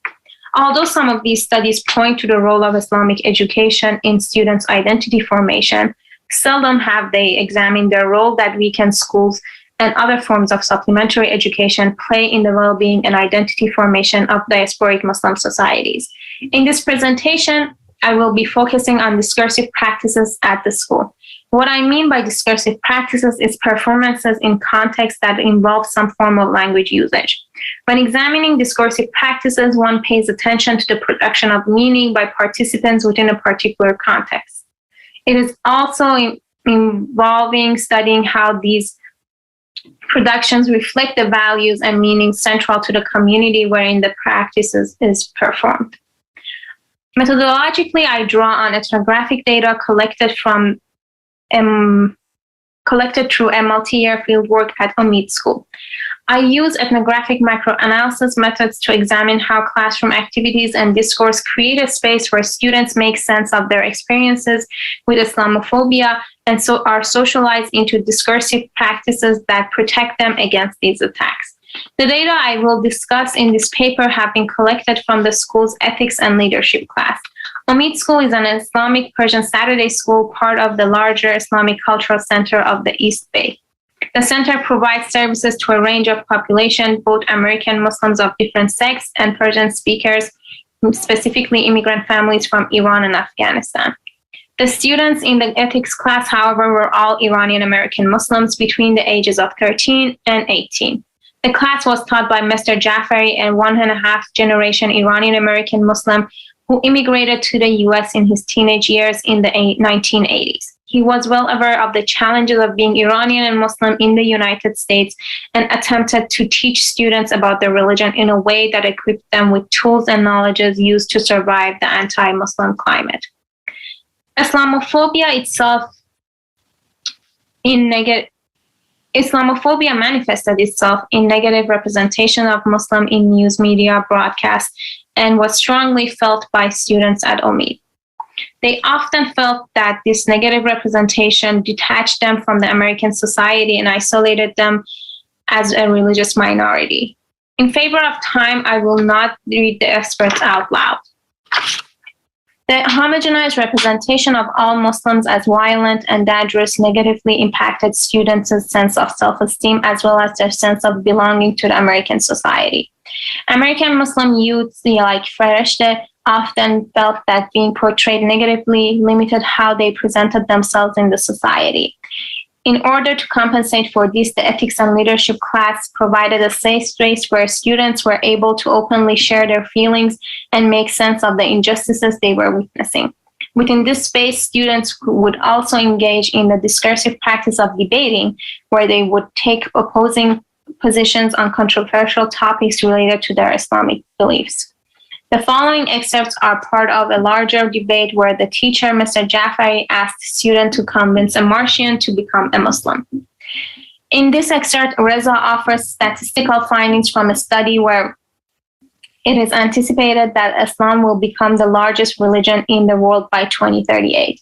Although some of these studies point to the role of Islamic education in students' identity formation, seldom have they examined the role that weekend schools and other forms of supplementary education play in the well-being and identity formation of diasporic Muslim societies. In this presentation, I will be focusing on discursive practices at the school. What I mean by discursive practices is performances in contexts that involve some form of language usage. When examining discursive practices, one pays attention to the production of meaning by participants within a particular context. It is also involving studying how these productions reflect the values and meanings central to the community wherein the practice is performed. Methodologically, I draw on ethnographic data collected through a multi-year fieldwork at Omid School. I use ethnographic macro-analysis methods to examine how classroom activities and discourse create a space where students make sense of their experiences with Islamophobia and so are socialized into discursive practices that protect them against these attacks. The data I will discuss in this paper have been collected from the school's ethics and leadership class. Omid School is an Islamic Persian Saturday school, part of the larger Islamic Cultural Center of the East Bay. The center provides services to a range of population, both American Muslims of different sects and Persian speakers, specifically immigrant families from Iran and Afghanistan. The students in the ethics class, however, were all Iranian American Muslims between the ages of 13 and 18. The class was taught by Mr. Jafari, a 1.5 generation Iranian American Muslim who immigrated to the US in his teenage years in the 1980s. He was well aware of the challenges of being Iranian and Muslim in the United States and attempted to teach students about their religion in a way that equipped them with tools and knowledges used to survive the anti-Muslim climate. Islamophobia manifested itself in negative representation of Muslim in news media broadcasts and was strongly felt by students at Omid. They often felt that this negative representation detached them from the American society and isolated them as a religious minority. In favor of time, I will not read the experts out loud. The homogenized representation of all Muslims as violent and dangerous negatively impacted students' sense of self-esteem as well as their sense of belonging to the American society. American Muslim youths like Farishte often felt that being portrayed negatively limited how they presented themselves in the society. In order to compensate for this, the ethics and leadership class provided a safe space where students were able to openly share their feelings and make sense of the injustices they were witnessing. Within this space, students would also engage in the discursive practice of debating, where they would take opposing positions on controversial topics related to their Islamic beliefs. The following excerpts are part of a larger debate where the teacher, Mr. Jafari, asked the student to convince a Martian to become a Muslim. In this excerpt, Reza offers statistical findings from a study where it is anticipated that Islam will become the largest religion in the world by 2038.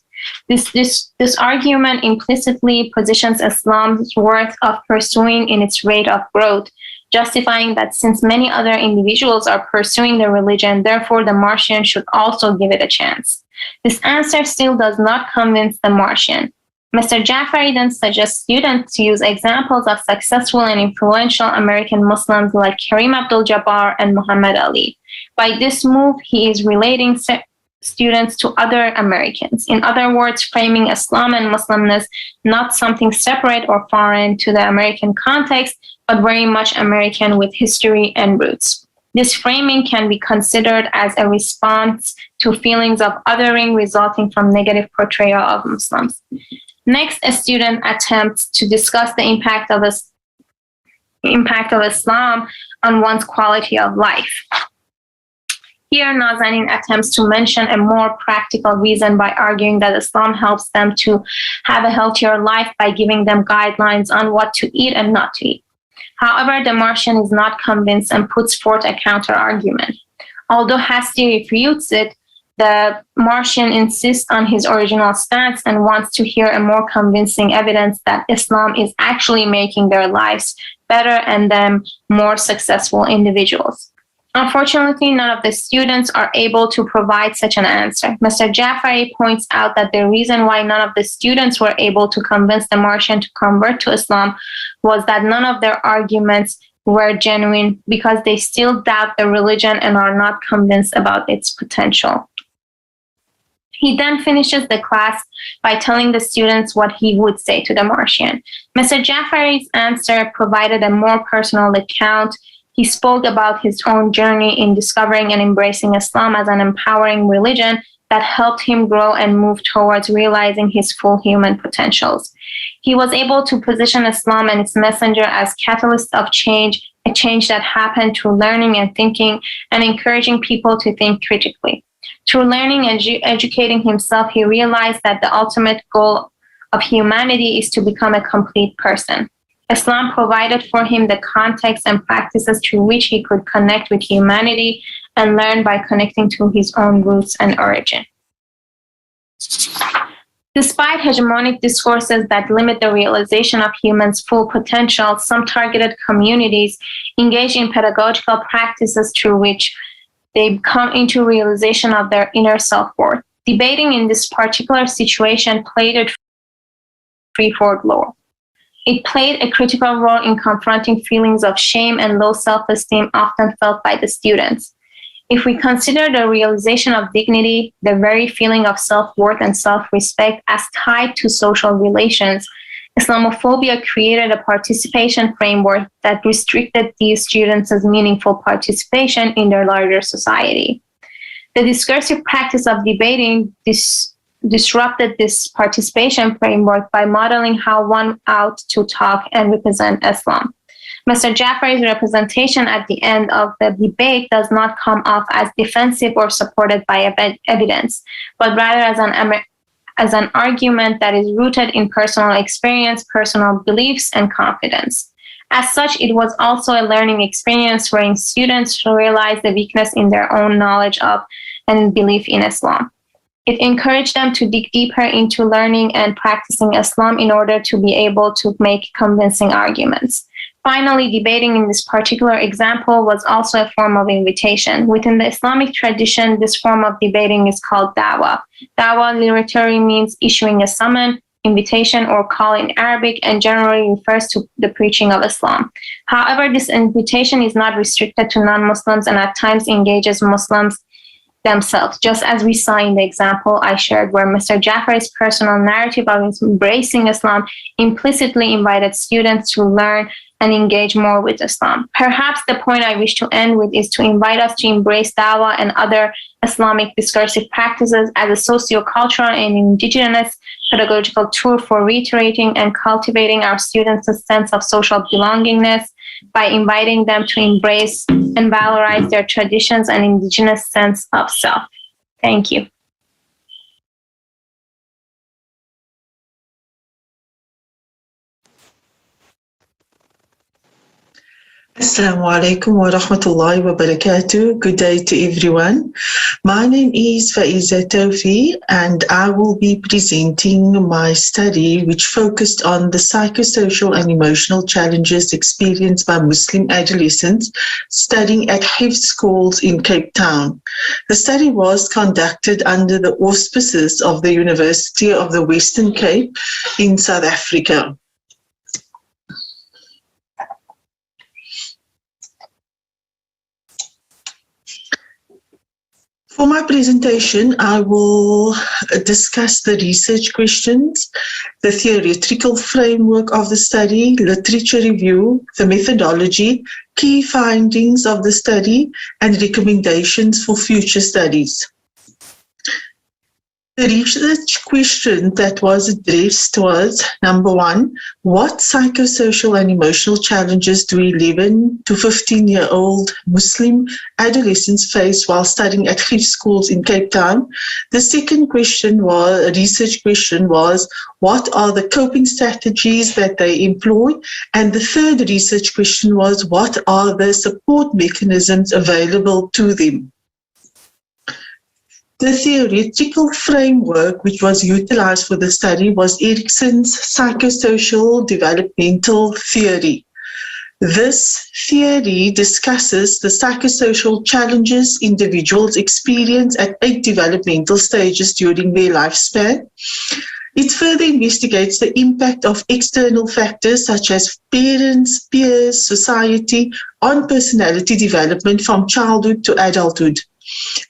This argument implicitly positions Islam's worth of pursuing in its rate of growth, justifying that since many other individuals are pursuing the religion, therefore the Martian should also give it a chance. This answer still does not convince the Martian. Mr. Jafari then suggests students to use examples of successful and influential American Muslims like Kareem Abdul-Jabbar and Muhammad Ali. By this move, he is relating students to other Americans. In other words, framing Islam and Muslimness not something separate or foreign to the American context, but very much American with history and roots. This framing can be considered as a response to feelings of othering resulting from negative portrayal of Muslims. Next, a student attempts to discuss the impact of Islam on one's quality of life. Here, Nazanin attempts to mention a more practical reason by arguing that Islam helps them to have a healthier life by giving them guidelines on what to eat and not to eat. However, the Martian is not convinced and puts forth a counter-argument. Although Hasti refutes it, the Martian insists on his original stance and wants to hear a more convincing evidence that Islam is actually making their lives better and them more successful individuals. Unfortunately, none of the students are able to provide such an answer. Mr. Jafari points out that the reason why none of the students were able to convince the Martian to convert to Islam was that none of their arguments were genuine because they still doubt the religion and are not convinced about its potential. He then finishes the class by telling the students what he would say to the Martian. Mr. Jafari's answer provided a more personal account. He spoke about his own journey in discovering and embracing Islam as an empowering religion that helped him grow and move towards realizing his full human potentials. He was able to position Islam and its messenger as catalysts of change, a change that happened through learning and thinking and encouraging people to think critically. Through learning and educating himself, he realized that the ultimate goal of humanity is to become a complete person. Islam provided for him the context and practices through which he could connect with humanity and learn by connecting to his own roots and origin. Despite hegemonic discourses that limit the realization of humans' full potential, some targeted communities engage in pedagogical practices through which they come into realization of their inner self-worth. Debating in this particular situation played a threefold role. It played a critical role in confronting feelings of shame and low self-esteem often felt by the students. If we consider the realization of dignity, the very feeling of self-worth and self-respect as tied to social relations, Islamophobia created a participation framework that restricted these students' meaningful participation in their larger society. The discursive practice of debating disrupted this participation framework by modeling how one ought to talk and represent Islam. Mr. Jafari's representation at the end of the debate does not come off as defensive or supported by evidence, but rather as an argument that is rooted in personal experience, personal beliefs, and confidence. As such, it was also a learning experience for students to realize the weakness in their own knowledge of and belief in Islam. It encouraged them to dig deeper into learning and practicing Islam in order to be able to make convincing arguments. Finally, debating in this particular example was also a form of invitation. Within the Islamic tradition, this form of debating is called dawah. Dawah literally means issuing a summon, invitation, or call in Arabic, and generally refers to the preaching of Islam. However, this invitation is not restricted to non-Muslims and at times engages Muslims themselves, just as we saw in the example I shared, where Mr. Jafari's personal narrative of embracing Islam implicitly invited students to learn and engage more with Islam. Perhaps the point I wish to end with is to invite us to embrace dawah and other Islamic discursive practices as a socio-cultural and indigenous pedagogical tool for reiterating and cultivating our students' a sense of social belongingness by inviting them to embrace and valorize their traditions and indigenous sense of self. Thank you.
Assalamu alaikum wa rahmatullahi wa barakatuh. Good day to everyone. My name is Faiza Tawfi and I will be presenting my study which focused on the psychosocial and emotional challenges experienced by Muslim adolescents studying at Hifz schools in Cape Town. The study was conducted under the auspices of the University of the Western Cape in South Africa. For my presentation, I will discuss the research questions, the theoretical framework of the study, literature review, the methodology, key findings of the study, and recommendations for future studies. The research question that was addressed was, number one, what psychosocial and emotional challenges do 11 to 15-year-old Muslim adolescents face while studying at Hifz schools in Cape Town? The second question was, a research question was, what are the coping strategies that they employ? And the third research question was, what are the support mechanisms available to them? The theoretical framework which was utilized for the study was Erikson's psychosocial developmental theory. This theory discusses the psychosocial challenges individuals experience at 8 developmental stages during their lifespan. It further investigates the impact of external factors such as parents, peers, society on personality development from childhood to adulthood.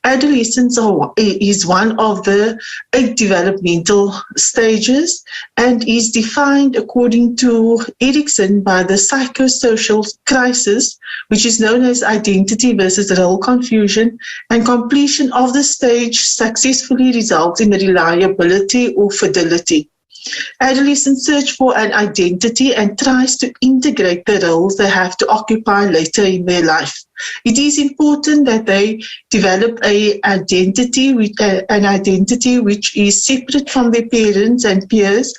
Adolescence is one of the 8 developmental stages and is defined according to Erikson by the psychosocial crisis, which is known as identity versus role confusion, and completion of the stage successfully results in reliability or fidelity. Adolescents search for an identity and tries to integrate the roles they have to occupy later in their life. It is important that they develop an identity which is separate from their parents and peers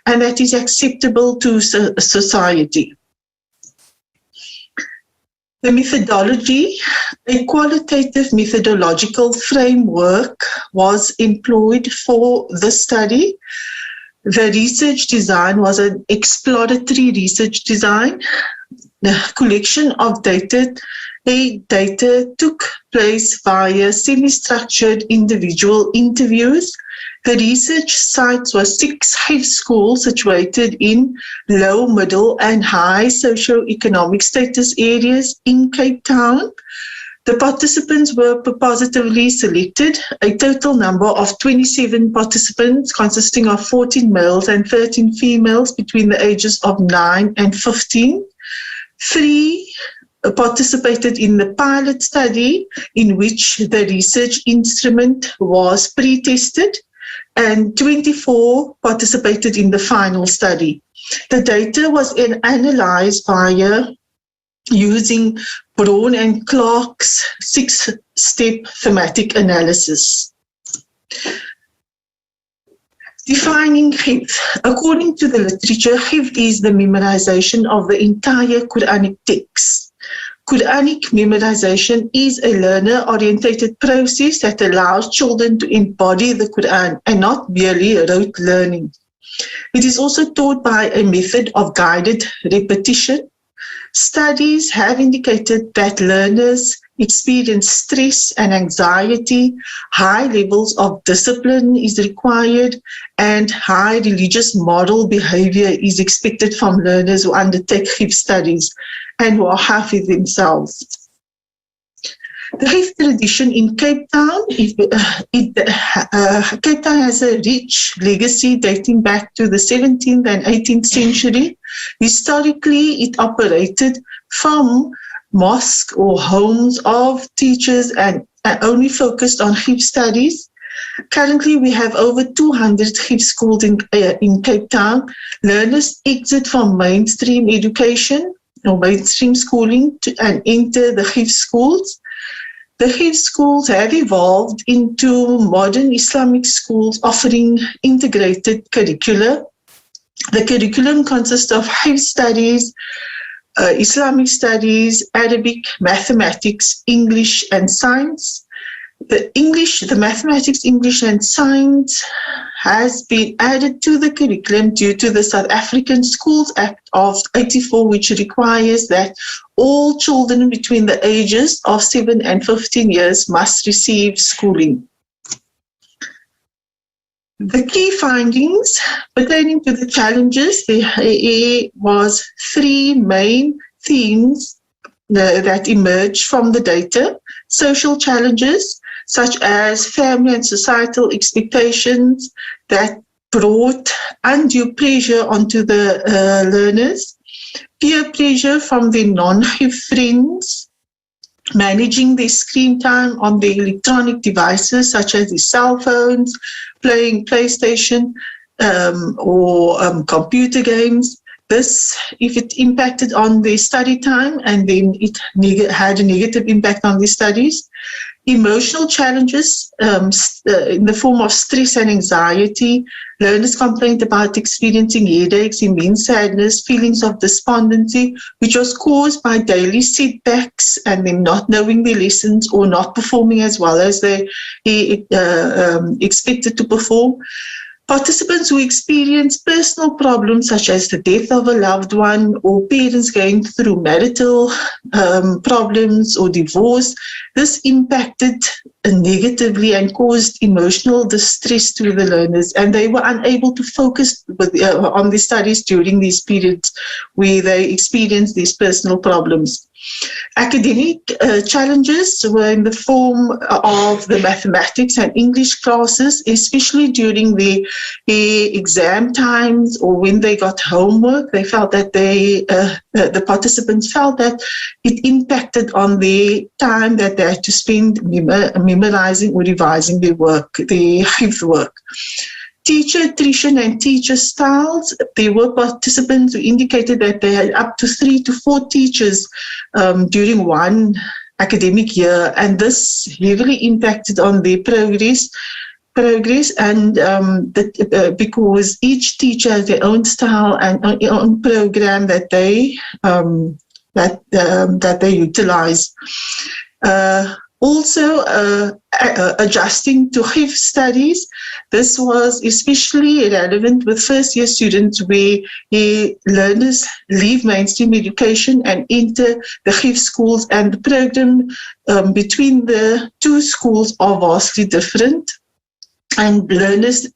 and that is acceptable to society. The methodology, a qualitative methodological framework was employed for the study. The research design was an exploratory research design. The collection of data took place via semi-structured individual interviews. The research sites were 6 high schools situated in low, middle and high socio-economic status areas in Cape Town. The participants were positively selected, a total number of 27 participants consisting of 14 males and 13 females between the ages of 9 and 15. 3 participated in the pilot study in which the research instrument was pre-tested, and 24 participated in the final study. The data was analyzed via using Braun and Clark's 6-step thematic analysis. Defining hifz. According to the literature, hifz is the memorization of the entire Quranic text. Quranic memorization is a learner-orientated process that allows children to embody the Quran and not merely rote learning. It is also taught by a method of guided repetition. Studies have indicated that learners experience stress and anxiety, high levels of discipline is required, and high religious moral behavior is expected from learners who undertake hifz studies and who are hafiz themselves. The hifz tradition in Cape Town, Cape Town has a rich legacy dating back to the 17th and 18th century. Historically, it operated from mosques or homes of teachers and only focused on hifz studies. Currently, we have over 200 hifz schools in Cape Town. Learners exit from mainstream education or mainstream schooling and enter the hifz schools. The hifz schools have evolved into modern Islamic schools offering integrated curricula. The curriculum consists of hifz studies, Islamic studies, Arabic, mathematics, English, and science. The mathematics, English, and science has been added to the curriculum due to the South African Schools Act of 1984, which requires that all children between the ages of 7 and 15 years must receive schooling. The key findings pertaining to the challenges, there was 3 main themes that emerged from the data. Social challenges, such as family and societal expectations that brought undue pressure onto the learners, peer pressure from their non-hifz friends, managing their screen time on their electronic devices such as their cell phones, playing PlayStation or computer games. This, if it impacted on their study time and then it had a negative impact on their studies. Emotional challenges in the form of stress and anxiety. Learners complained about experiencing headaches, immense sadness, feelings of despondency, which was caused by daily setbacks and them not knowing their lessons or not performing as well as they expected to perform. Participants who experience personal problems such as the death of a loved one or parents going through marital problems or divorce, this impacted negatively and caused emotional distress to the learners, and they were unable to focus on the studies during these periods where they experienced these personal problems. Academic challenges were in the form of the mathematics and English classes, especially during the exam times or when they got homework. They felt that the participants felt that it impacted on the time that they had to spend memorizing or revising their work, their hifz work. Teacher attrition and teacher styles. There were participants who indicated that they had up to 3 to 4 teachers during one academic year, and this heavily impacted on their progress and because each teacher has their own style and own program that they utilize. Also, adjusting to hifz studies. This was especially relevant with first-year students where learners leave mainstream education and enter the hifz schools, and the program between the two schools are vastly different, and learners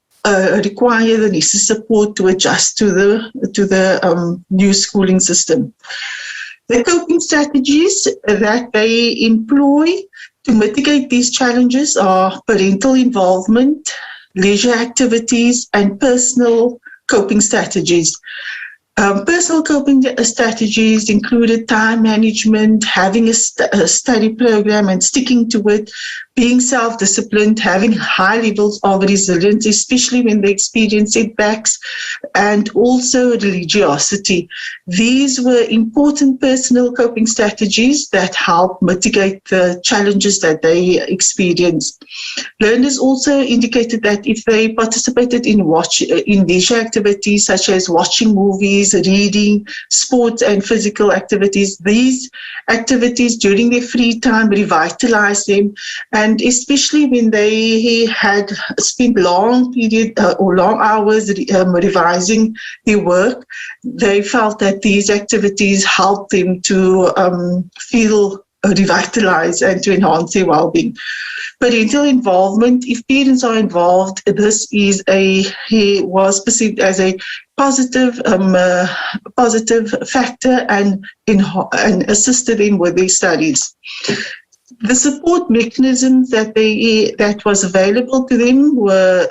require the necessary support to adjust to the new schooling system. The coping strategies that they employ to mitigate these challenges are parental involvement, leisure activities, and personal coping strategies. Personal coping strategies included time management, having a study program and sticking to it, being self-disciplined, having high levels of resilience, especially when they experience setbacks, and also religiosity. These were important personal coping strategies that help mitigate the challenges that they experience. Learners also indicated that if they participated in leisure activities such as watching movies, reading, sports, and physical activities, these activities during their free time revitalized them, and especially when they had spent long hours revising their work, they felt that these activities helped them to feel revitalized and to enhance their well-being. Parental involvement, if parents are involved, this was perceived as a positive factor and assisted them with their studies. The support mechanisms that was available to them were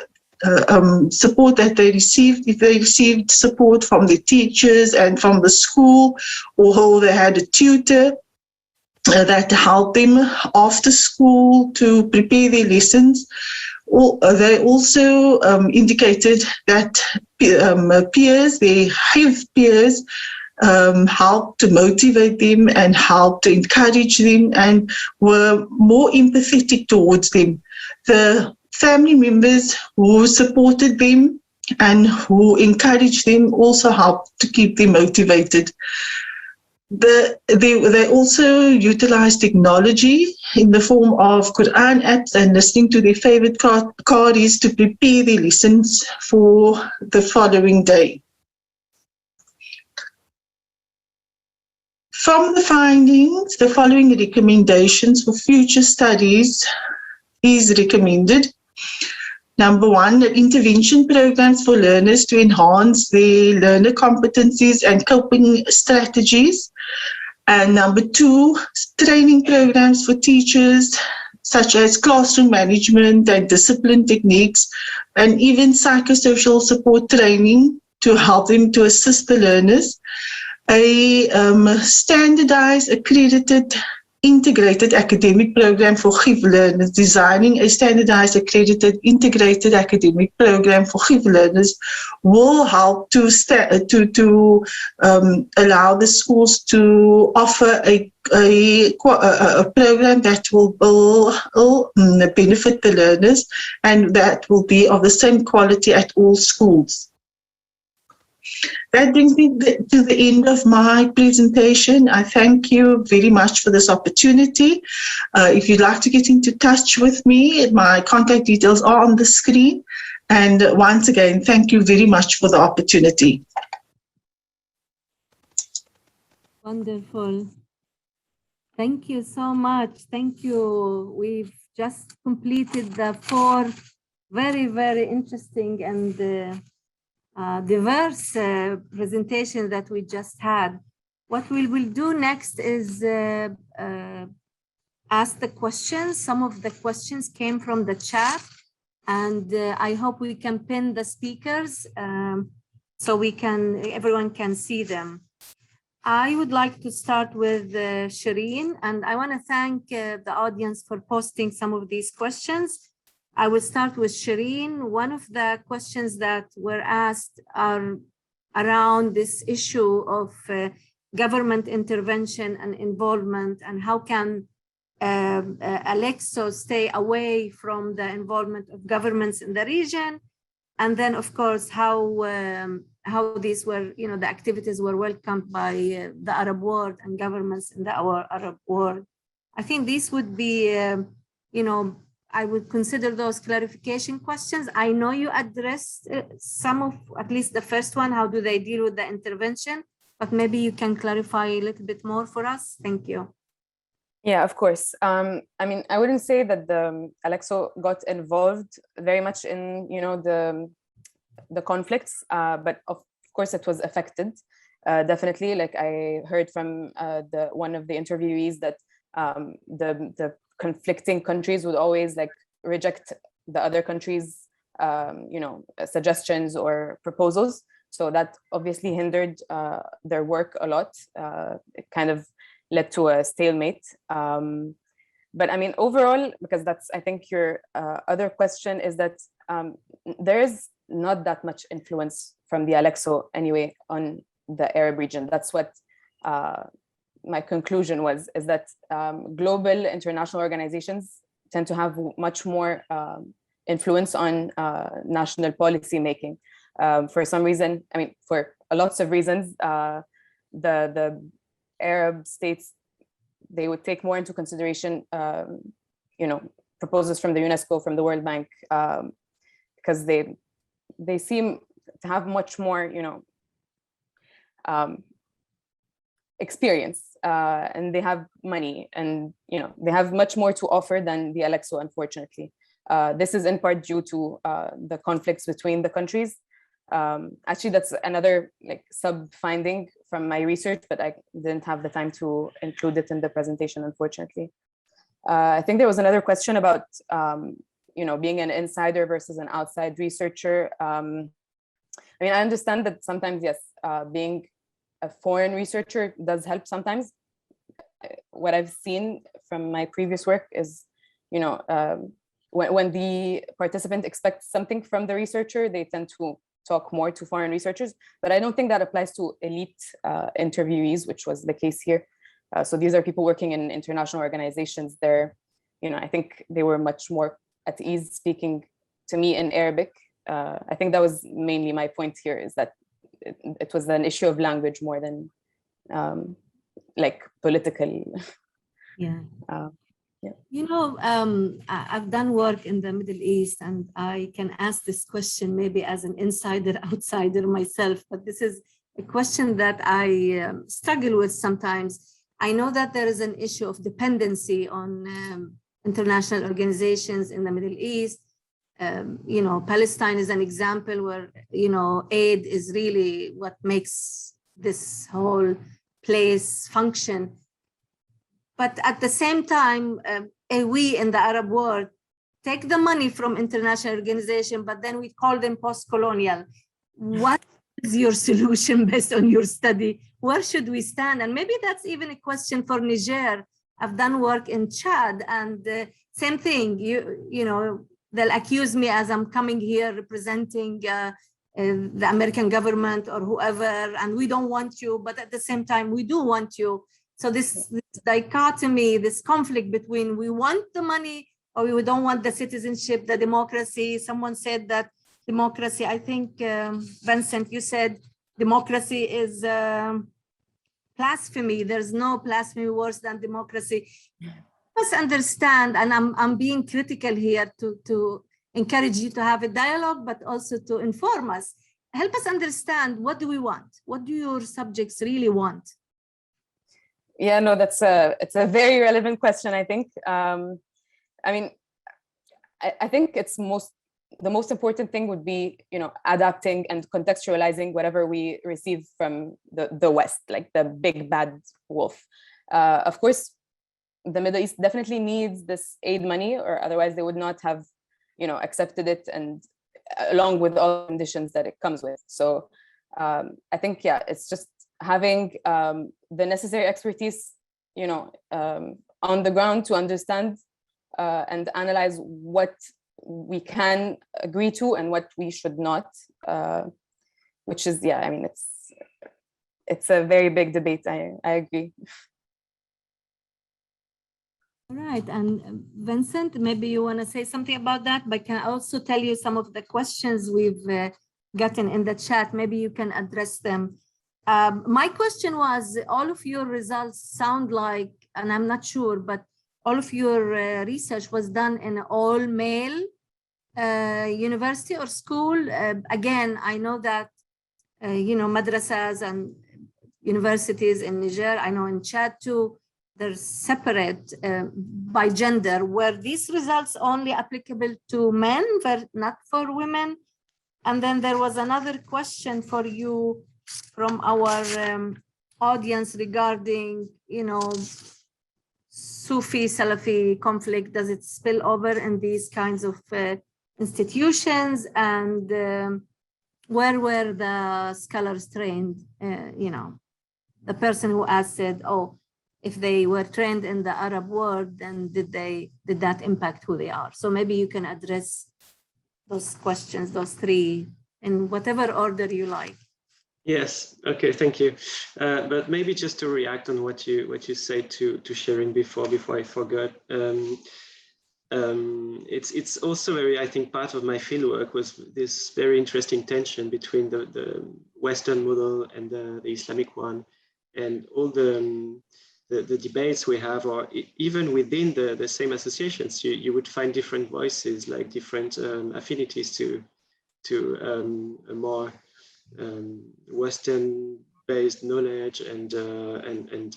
support that they received. If they received support from the teachers and from the school, or they had a tutor that helped them after school to prepare their lessons. They also indicated that peers, their hifz peers, helped to motivate them and helped to encourage them and were more empathetic towards them. The family members who supported them and who encouraged them also helped to keep them motivated. They also utilized technology in the form of Quran apps and listening to their favorite qaris to prepare their lessons for the following day. From the findings, the following recommendations for future studies is recommended. Number 1, intervention programs for learners to enhance their learner competencies and coping strategies. And number 2, training programs for teachers, such as classroom management and discipline techniques, and even psychosocial support training to help them to assist the learners. A standardized, accredited, integrated academic program for hifz learners, designing a standardized, accredited, integrated academic program for hifz learners will help to allow the schools to offer a program that will benefit the learners and that will be of the same quality at all schools. That brings me to the end of my presentation. I thank you very much for this opportunity. If you'd like to get into touch with me, my contact details are on the screen. And once again, thank you very much for the opportunity.
Wonderful. Thank you so much. Thank you. We've just completed the 4 very, very interesting and diverse presentation that we just had. What we will do next is ask the questions. Some of the questions came from the chat, and I hope we can pin the speakers so everyone can see them. I would like to start with Sharin, and I want to thank the audience for posting some of these questions. I will start with Sharin. One of the questions that were asked are around this issue of government intervention and involvement, and how can Alexo stay away from the involvement of governments in the region, and then of course how these were, the activities were welcomed by the Arab world and governments in the Arab world. I think these would be, I would consider those clarification questions. I know you addressed some of, at least the first one, how do they deal with the intervention, but maybe you can clarify a little bit more for us. Thank you.
Yeah, of course. I mean, I wouldn't say that the Alexo got involved very much in, the conflicts, but of course it was affected. Definitely, like I heard from one of the interviewees that the conflicting countries would always like reject the other countries' suggestions or proposals. So that obviously hindered their work a lot. It kind of led to a stalemate. But I mean, overall, because that's, I think your other question is that there is not that much influence from the Alexo anyway on the Arab region. That's what my conclusion was, is that global international organizations tend to have much more influence on national policy making. For some reason, I mean, for lots of reasons, the Arab states, they would take more into consideration, proposals from the UNESCO, from the World Bank, because they seem to have much more, experience, and they have money, and they have much more to offer than the Alexo, unfortunately. This is in part due to the conflicts between the countries. Actually, that's another like sub-finding from my research, but I didn't have the time to include it in the presentation, unfortunately. I think there was another question about, being an insider versus an outside researcher. I mean, I understand that sometimes, yes, being a foreign researcher does help sometimes. What I've seen from my previous work is, when the participant expects something from the researcher, they tend to talk more to foreign researchers, but I don't think that applies to elite interviewees, which was the case here. So these are people working in international organizations. They're, I think they were much more at ease speaking to me in Arabic. I think that was mainly my point here, is that it was an issue of language more than like political.
Yeah.
Yeah.
I've done work in the Middle East, and I can ask this question maybe as an insider, outsider myself, but this is a question that I struggle with sometimes. I know that there is an issue of dependency on international organizations in the Middle East. Palestine is an example where, aid is really what makes this whole place function. But at the same time, we in the Arab world take the money from international organization, but then we call them post-colonial. What is your solution based on your study? Where should we stand? And maybe that's even a question for Niger. I've done work in Chad, and same thing. They'll accuse me as I'm coming here representing the American government or whoever, and we don't want you, but at the same time, we do want you. So this dichotomy, this conflict between we want the money or we don't want the citizenship, the democracy. Someone said that democracy, I think, Vincent, you said democracy is blasphemy. There's no blasphemy worse than democracy. Let's understand, and I'm being critical here to encourage you to have a dialogue, but also to inform us. Help us understand, what do we want? What do your subjects really want?
Yeah, no, it's a very relevant question, I think. I mean, I think it's the most important thing would be, adapting and contextualizing whatever we receive from the West, like the big bad wolf. Of course, the Middle East definitely needs this aid money, or otherwise they would not have, accepted it, and along with all the conditions that it comes with. So I think, it's just having the necessary expertise, on the ground to understand and analyze what we can agree to and what we should not, which is, it's a very big debate. I agree.
All right, and Vincent, maybe you want to say something about that, but can I also tell you some of the questions we've gotten in the chat? Maybe you can address them. My question was, all of your results sound like, and I'm not sure, but all of your research was done in an all-male university or school. Again, I know that, madrasas and universities in Niger, I know in Chad too, they're separate by gender. Were these results only applicable to men, not for women? And then there was another question for you from our audience regarding, Sufi-Salafi conflict. Does it spill over in these kinds of institutions? And where were the scholars trained? The person who asked said, oh, if they were trained in the Arab world, then did that impact who they are? So maybe you can address those questions, those three, in whatever order you like.
Yes. Okay. Thank you. But maybe just to react on what you said to Sharin before I forgot. It's also very, I think, part of my fieldwork was this very interesting tension between the Western model and the Islamic one, and all the debates we have, or even within the same associations, you would find different voices, like different affinities to a more Western-based knowledge and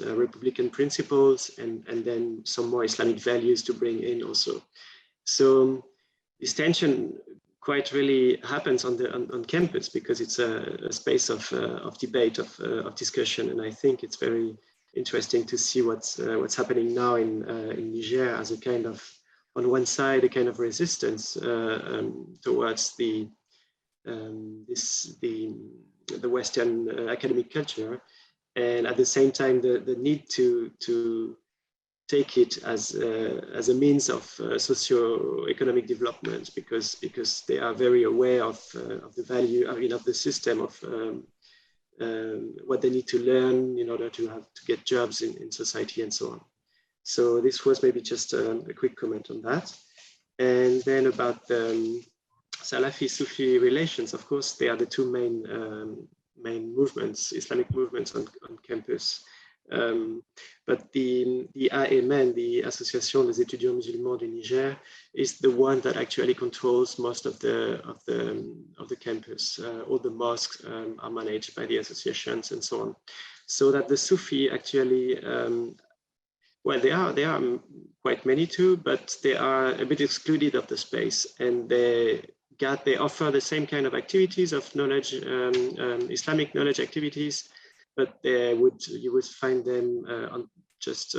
Republican principles, and then some more Islamic values to bring in also. So this tension quite really happens on campus, because it's a space of debate, of discussion, and I think it's very interesting to see what's happening now in Niger as a kind of, on one side, a kind of resistance towards the Western academic culture, and at the same time the need to take it as a means of socio-economic development, because they are very aware of the value, of the system, of what they need to learn in order to get jobs in society and so on. So this was maybe just a quick comment on that. And then about the Salafi-Sufi relations, of course, they are the two main movements, Islamic movements on campus. But the AEMS, the Association des étudiants musulmans du Niger, is the one that actually controls most of the campus. All the mosques are managed by the associations and so on. So that the Sufi actually, well, they are quite many too, but they are a bit excluded of the space, and they offer the same kind of activities of knowledge, Islamic knowledge activities, but you would find them just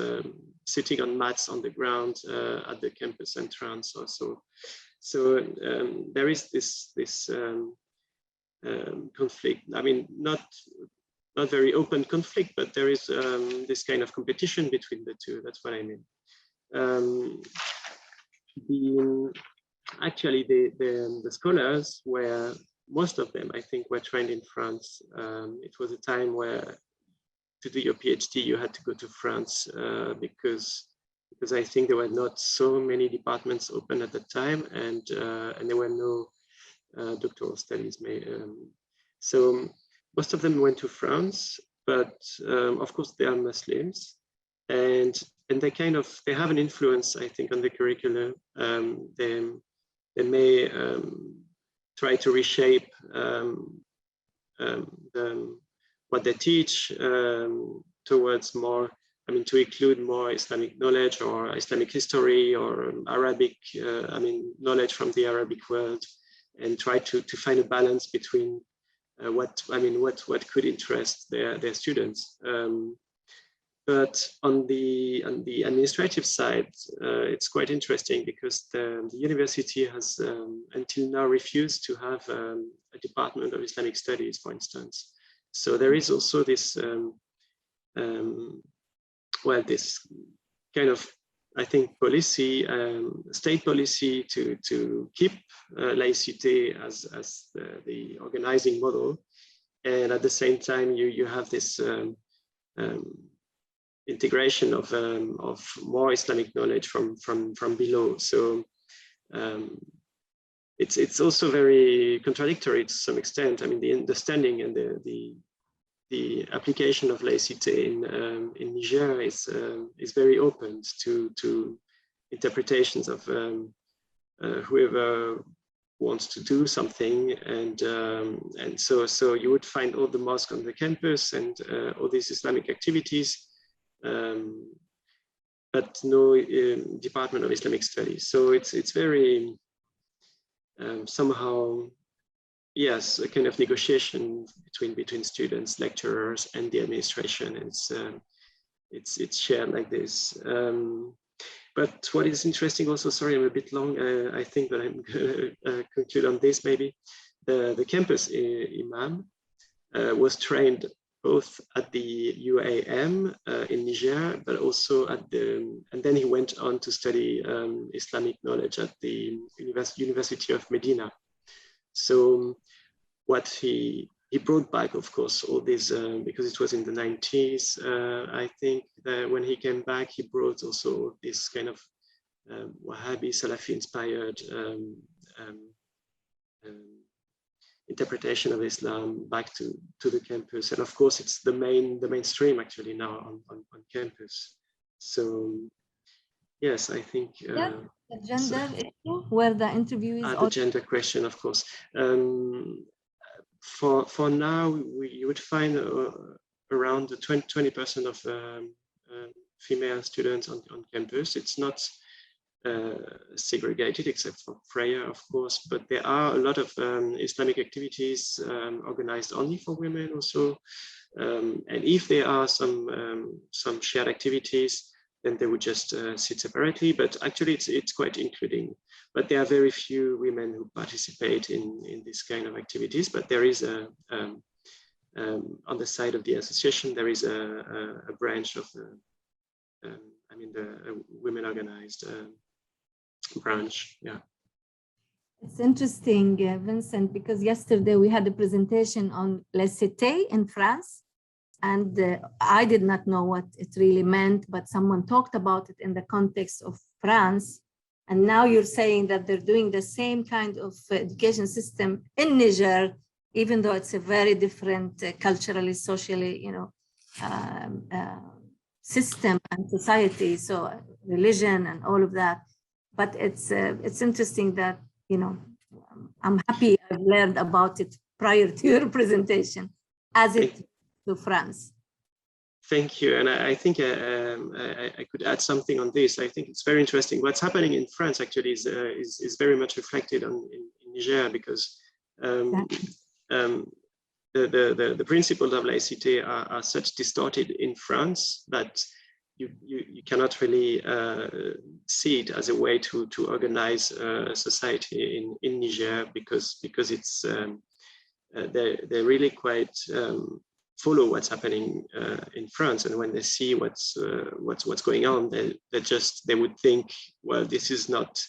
sitting on mats on the ground at the campus entrance or so. So there is this conflict. I mean, not very open conflict, but there is this kind of competition between the two. That's what I mean. Actually, the scholars were, most of them, I think, were trained in France. It was a time where to do your PhD, you had to go to France because I think there were not so many departments open at the time, and there were no doctoral studies made. So most of them went to France, but of course they are Muslims, and they have an influence, I think, on the curriculum. They may try to reshape what they teach towards more, to include more Islamic knowledge or Islamic history or Arabic, knowledge from the Arabic world. try to find a balance between what could interest their students. But on the administrative side, it's quite interesting because the university has until now refused to have a department of Islamic studies, for instance. So there is also this, this kind of, I think, policy, state policy to keep laïcité as the organizing model, and at the same time you have this integration of more Islamic knowledge from below. So it's also very contradictory to some extent. I mean, the understanding and the application of laïcité in Niger is very open to interpretations of whoever wants to do something, and so you would find all the mosques on the campus and all these Islamic activities, but no department of Islamic studies. So it's very somehow, yes, a kind of negotiation between students, lecturers, and the administration. It's shared like this. But what is interesting also, sorry, I'm a bit long. I think that I'm going to conclude on this maybe. The campus imam was trained both at the UAM in Niger, but also and then he went on to study Islamic knowledge at the University of Medina. So what he brought back, of course, all these, because it was in the 90s, I think that when he came back, he brought also this kind of Wahhabi Salafi inspired interpretation of Islam back to the campus. And of course, it's the mainstream actually now on campus. So yes, I think
the gender issue where the interview is
the gender question, of course. For now, you would find around 20% of female students on campus. It's not segregated except for prayer, of course, but there are a lot of Islamic activities organized only for women also. And if there are some shared activities, then they would just sit separately, but actually it's quite including. But there are very few women who participate in this kind of activities, but there is on the side of the association, there is a branch of the women organized branch, yeah.
It's interesting, Vincent, because yesterday we had a presentation on La Cité in France, and I did not know what it really meant, but someone talked about it in the context of France. And now you're saying that they're doing the same kind of education system in Niger, even though it's a very different culturally, socially, system and society, so religion and all of that. But it's interesting that, I'm happy I've learned about it prior to your presentation as it to France.
Thank you. And I think I could add something on this. I think it's very interesting. What's happening in France actually is very much reflected in Niger, because the principles of laïcité are such distorted in France that you cannot really see it as a way to organize society in Niger, because it's they're really quite follow what's happening in France, and when they see what's going on, they would think, well, this is not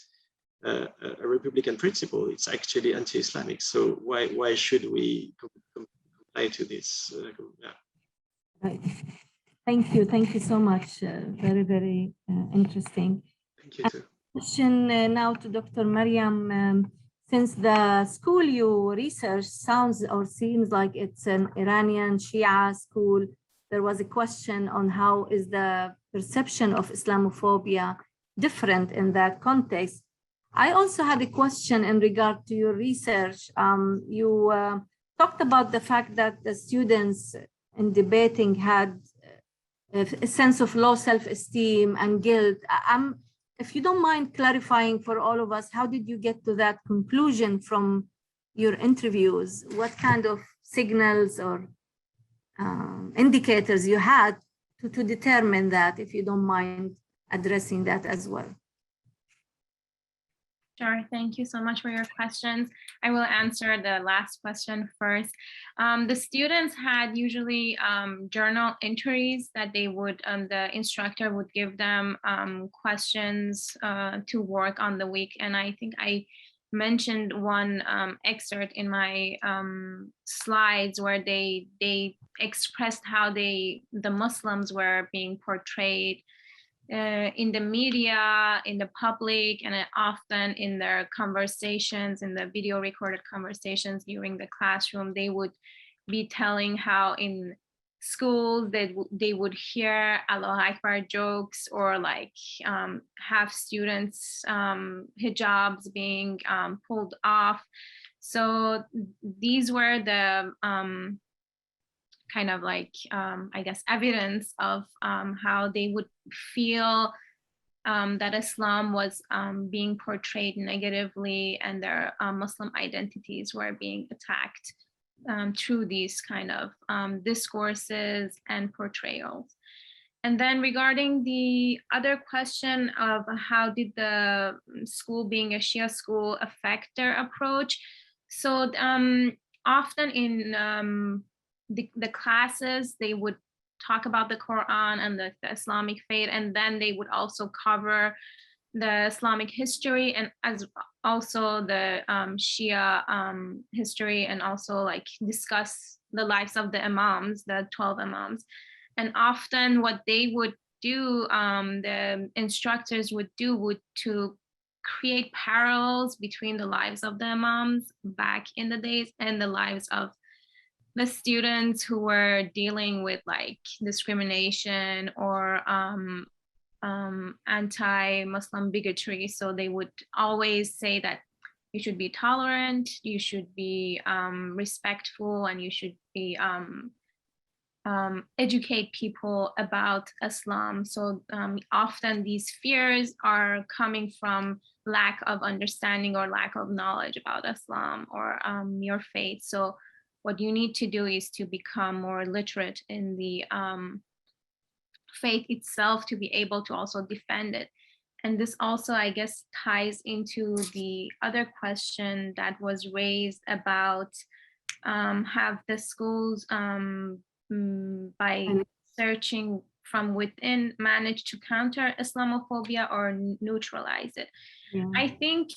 a Republican principle; it's actually anti-Islamic. So why should we comply to this? Yeah.
Right. Thank you so much. Very, very interesting.
Thank you too.
Question now to Dr. Mariam. Since the school you research sounds or seems like it's an Iranian Shia school, there was a question on how is the perception of Islamophobia different in that context. I also had a question in regard to your research. You talked about the fact that the students in debating had a sense of low self-esteem and guilt. If you don't mind clarifying for all of us, how did you get to that conclusion from your interviews, what kind of signals or indicators you had to determine that, if you don't mind addressing that as well.
Sure, thank you so much for your questions. I will answer the last question first. The students had usually journal entries that they would, the instructor would give them questions to work on the week. And I think I mentioned one excerpt in my slides where they expressed how the Muslims were being portrayed in the media, in the public, and often in their conversations, in the video recorded conversations during the classroom. They would be telling how in schools they would hear Allah Akbar jokes, or like have students hijabs being pulled off. So these were the kind of like, I guess, evidence of how they would feel that Islam was being portrayed negatively, and their Muslim identities were being attacked through these kind of discourses and portrayals. And then regarding the other question of how did the school, being a Shia school, affect their approach? So often in the classes, they would talk about the Quran and the Islamic faith, and then they would also cover the Islamic history, and as also the Shia history, and also like discuss the lives of the Imams, the 12 Imams. And often what they would do, the instructors would do, to create parallels between the lives of the Imams back in the days and the lives of the students who were dealing with like discrimination or anti-Muslim bigotry. So they would always say that you should be tolerant, you should be respectful, and you should be educate people about Islam. So often these fears are coming from lack of understanding or lack of knowledge about Islam or your faith. So what you need to do is to become more literate in the faith itself to be able to also defend it. And this also, I guess, ties into the other question that was raised about have the schools, by searching from within, managed to counter Islamophobia or neutralize it? Yeah. I think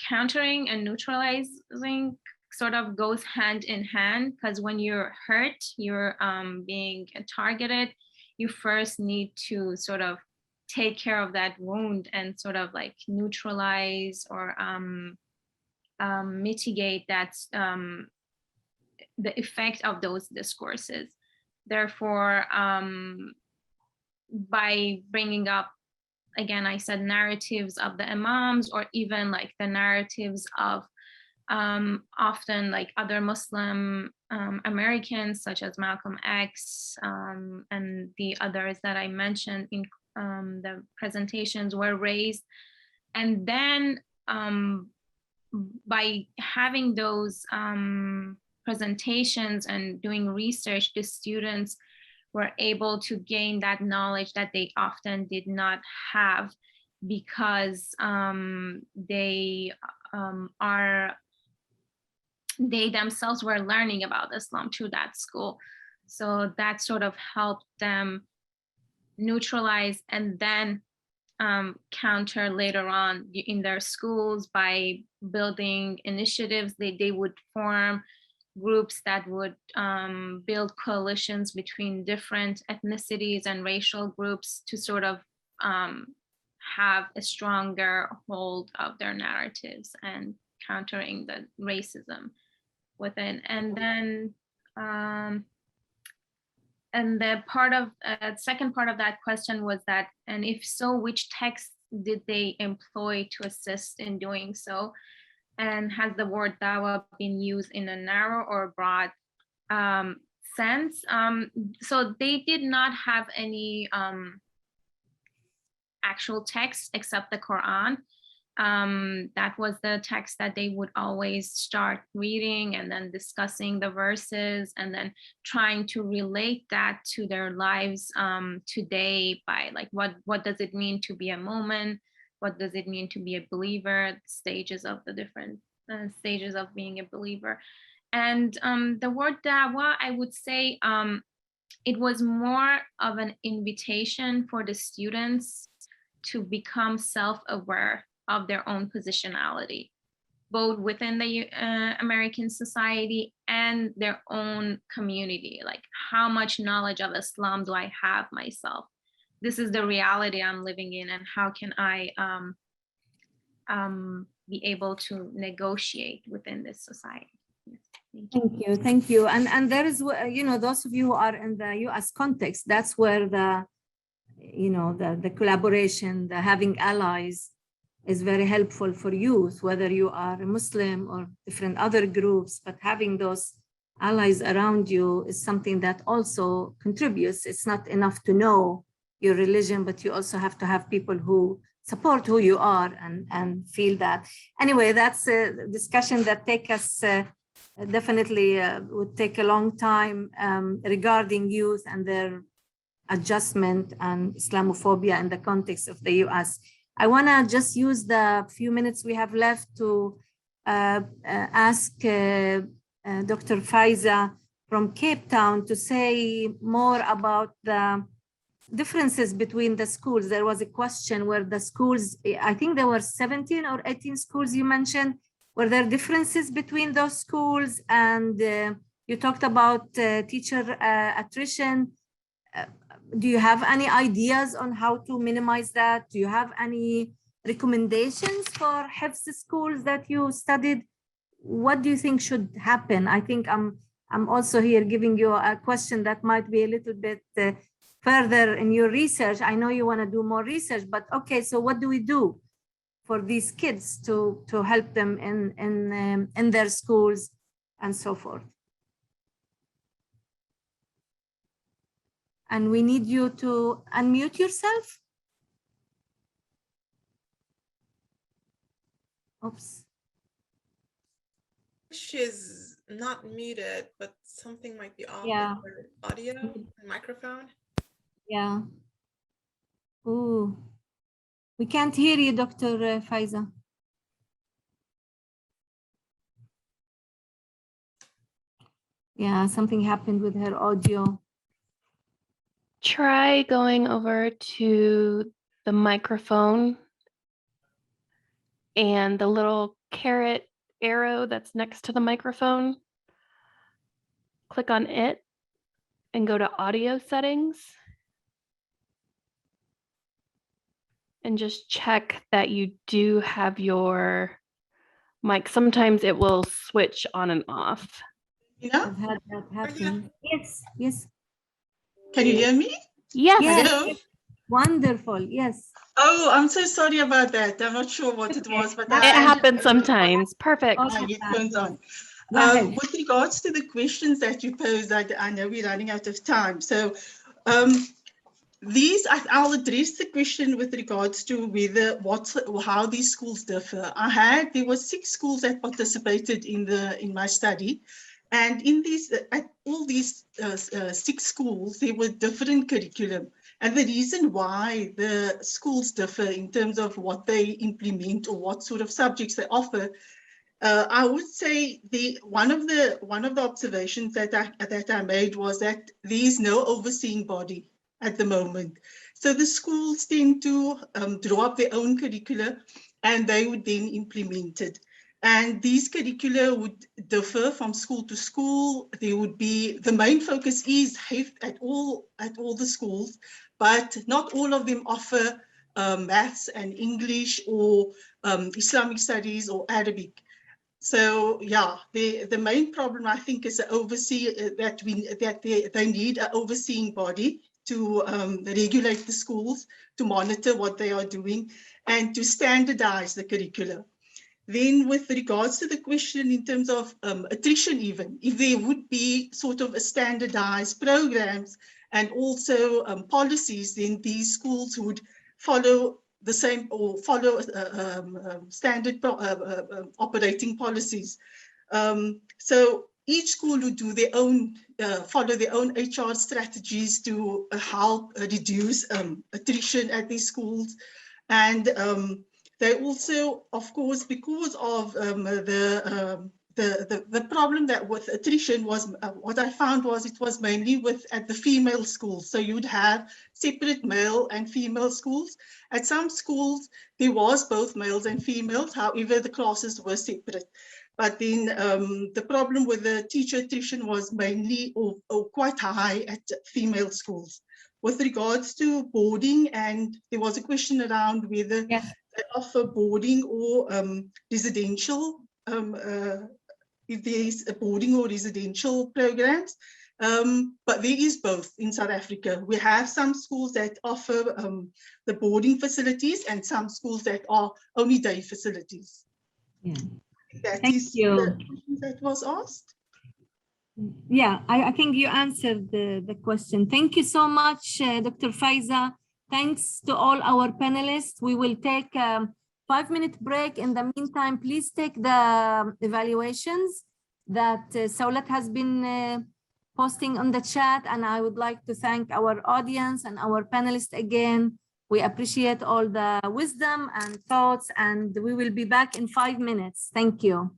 countering and neutralizing sort of goes hand in hand, because when you're hurt, you're being targeted, you first need to sort of take care of that wound and sort of like neutralize or mitigate that the effect of those discourses. Therefore, by bringing up, again, I said narratives of the Imams, or even like the narratives of often like other Muslim Americans, such as Malcolm X and the others that I mentioned in the presentations were raised. And then by having those presentations and doing research, the students were able to gain that knowledge that they often did not have, because they themselves were learning about Islam through that school. So that sort of helped them neutralize and then counter later on in their schools by building initiatives. They would form groups that would build coalitions between different ethnicities and racial groups to sort of have a stronger hold of their narratives and countering the racism within. And then and the part of second part of that question was that, and if so, which texts did they employ to assist in doing so? And has the word dawah been used in a narrow or broad sense? So they did not have any actual text except the Quran. That was the text that they would always start reading and then discussing the verses and then trying to relate that to their lives today by like, what does it mean to be a mu'min? What does it mean to be a believer? Stages of the different stages of being a believer. And the word da'wah, I would say it was more of an invitation for the students to become self-aware of their own positionality, both within the American society and their own community. Like, how much knowledge of Islam do I have myself? This is the reality I'm living in, and how can I be able to negotiate within this society?
Thank you. And there is, you know, those of you who are in the US context, that's where the, you know, the collaboration, the having allies is very helpful for youth, whether you are a Muslim or different other groups, but having those allies around you is something that also contributes. It's not enough to know your religion, but you also have to have people who support who you are and feel that. Anyway, that's a discussion that take us definitely would take a long time regarding youth and their adjustment and Islamophobia in the context of the US. I want to just use the few minutes we have left to ask Dr. Faiza from Cape Town to say more about the differences between the schools. There was a question where the schools, I think there were 17 or 18 schools you mentioned. Were there differences between those schools? And you talked about teacher attrition. Do you have any ideas on how to minimize that? Do you have any recommendations for Hifz schools that you studied? What do you think should happen? I think I'm also here giving you a question that might be a little bit further in your research. I know you want to do more research, but okay, so what do we do for these kids to help them in their schools and so forth? And we need you to unmute yourself. Oops.
She's not muted, but something might be off
Yeah.
with her audio and microphone.
Yeah. Ooh. We can't hear you, Dr. Faiza. Yeah, something happened with her audio.
Try going over to the microphone and the little caret arrow that's next to the microphone. Click on it and go to audio settings. And just check that you do have your mic. Sometimes it will switch on and off.
Yeah.
I've had that happen. Yes, yes.
Can you hear me?
Yes.
Hello?
Wonderful, yes.
Oh, I'm so sorry about that. I'm not sure what it was, but
It happens sometimes. Perfect.
My headphones on. With regards to the questions that you posed, I know we're running out of time. So I'll address the question with regards to how these schools differ. There were 6 schools that participated in my study. And in all these 6 schools, there were different curriculum. And the reason why the schools differ in terms of what they implement or what sort of subjects they offer, I would say one of the observations that I made was that there is no overseeing body at the moment. So the schools tend to draw up their own curricula and they would then implement it. And these curricula would differ from school to school. There would be, the main focus is at all the schools, but not all of them offer maths and English or Islamic studies or Arabic. So yeah, the main problem I think is that they need an overseeing body to regulate the schools, to monitor what they are doing, and to standardize the curricula. Then with regards to the question in terms of attrition even, if there would be sort of a standardized programs and also policies, then these schools would follow the same or follow standard operating policies. So each school would do their own, follow their own HR strategies to help reduce attrition at these schools. And they also, of course, because of the problem that with attrition was, what I found was it was mainly at the female schools. So you'd have separate male and female schools. At some schools, there was both males and females. However, the classes were separate. But then the problem with the teacher attrition was mainly or quite high at female schools. With regards to boarding, and there was a question around whether they offer boarding or residential, if there is a boarding or residential programs, but there is both in South Africa. We have some schools that offer the boarding facilities and some schools that are only day facilities.
Yeah.
Thank you. The question that was asked.
Yeah, I think you answered the question. Thank you so much, Dr. Faiza. Thanks to all our panelists. We will take a 5-minute break. In the meantime, please take the evaluations that Saulat has been posting on the chat. And I would like to thank our audience and our panelists again. We appreciate all the wisdom and thoughts, and we will be back in 5 minutes. Thank you.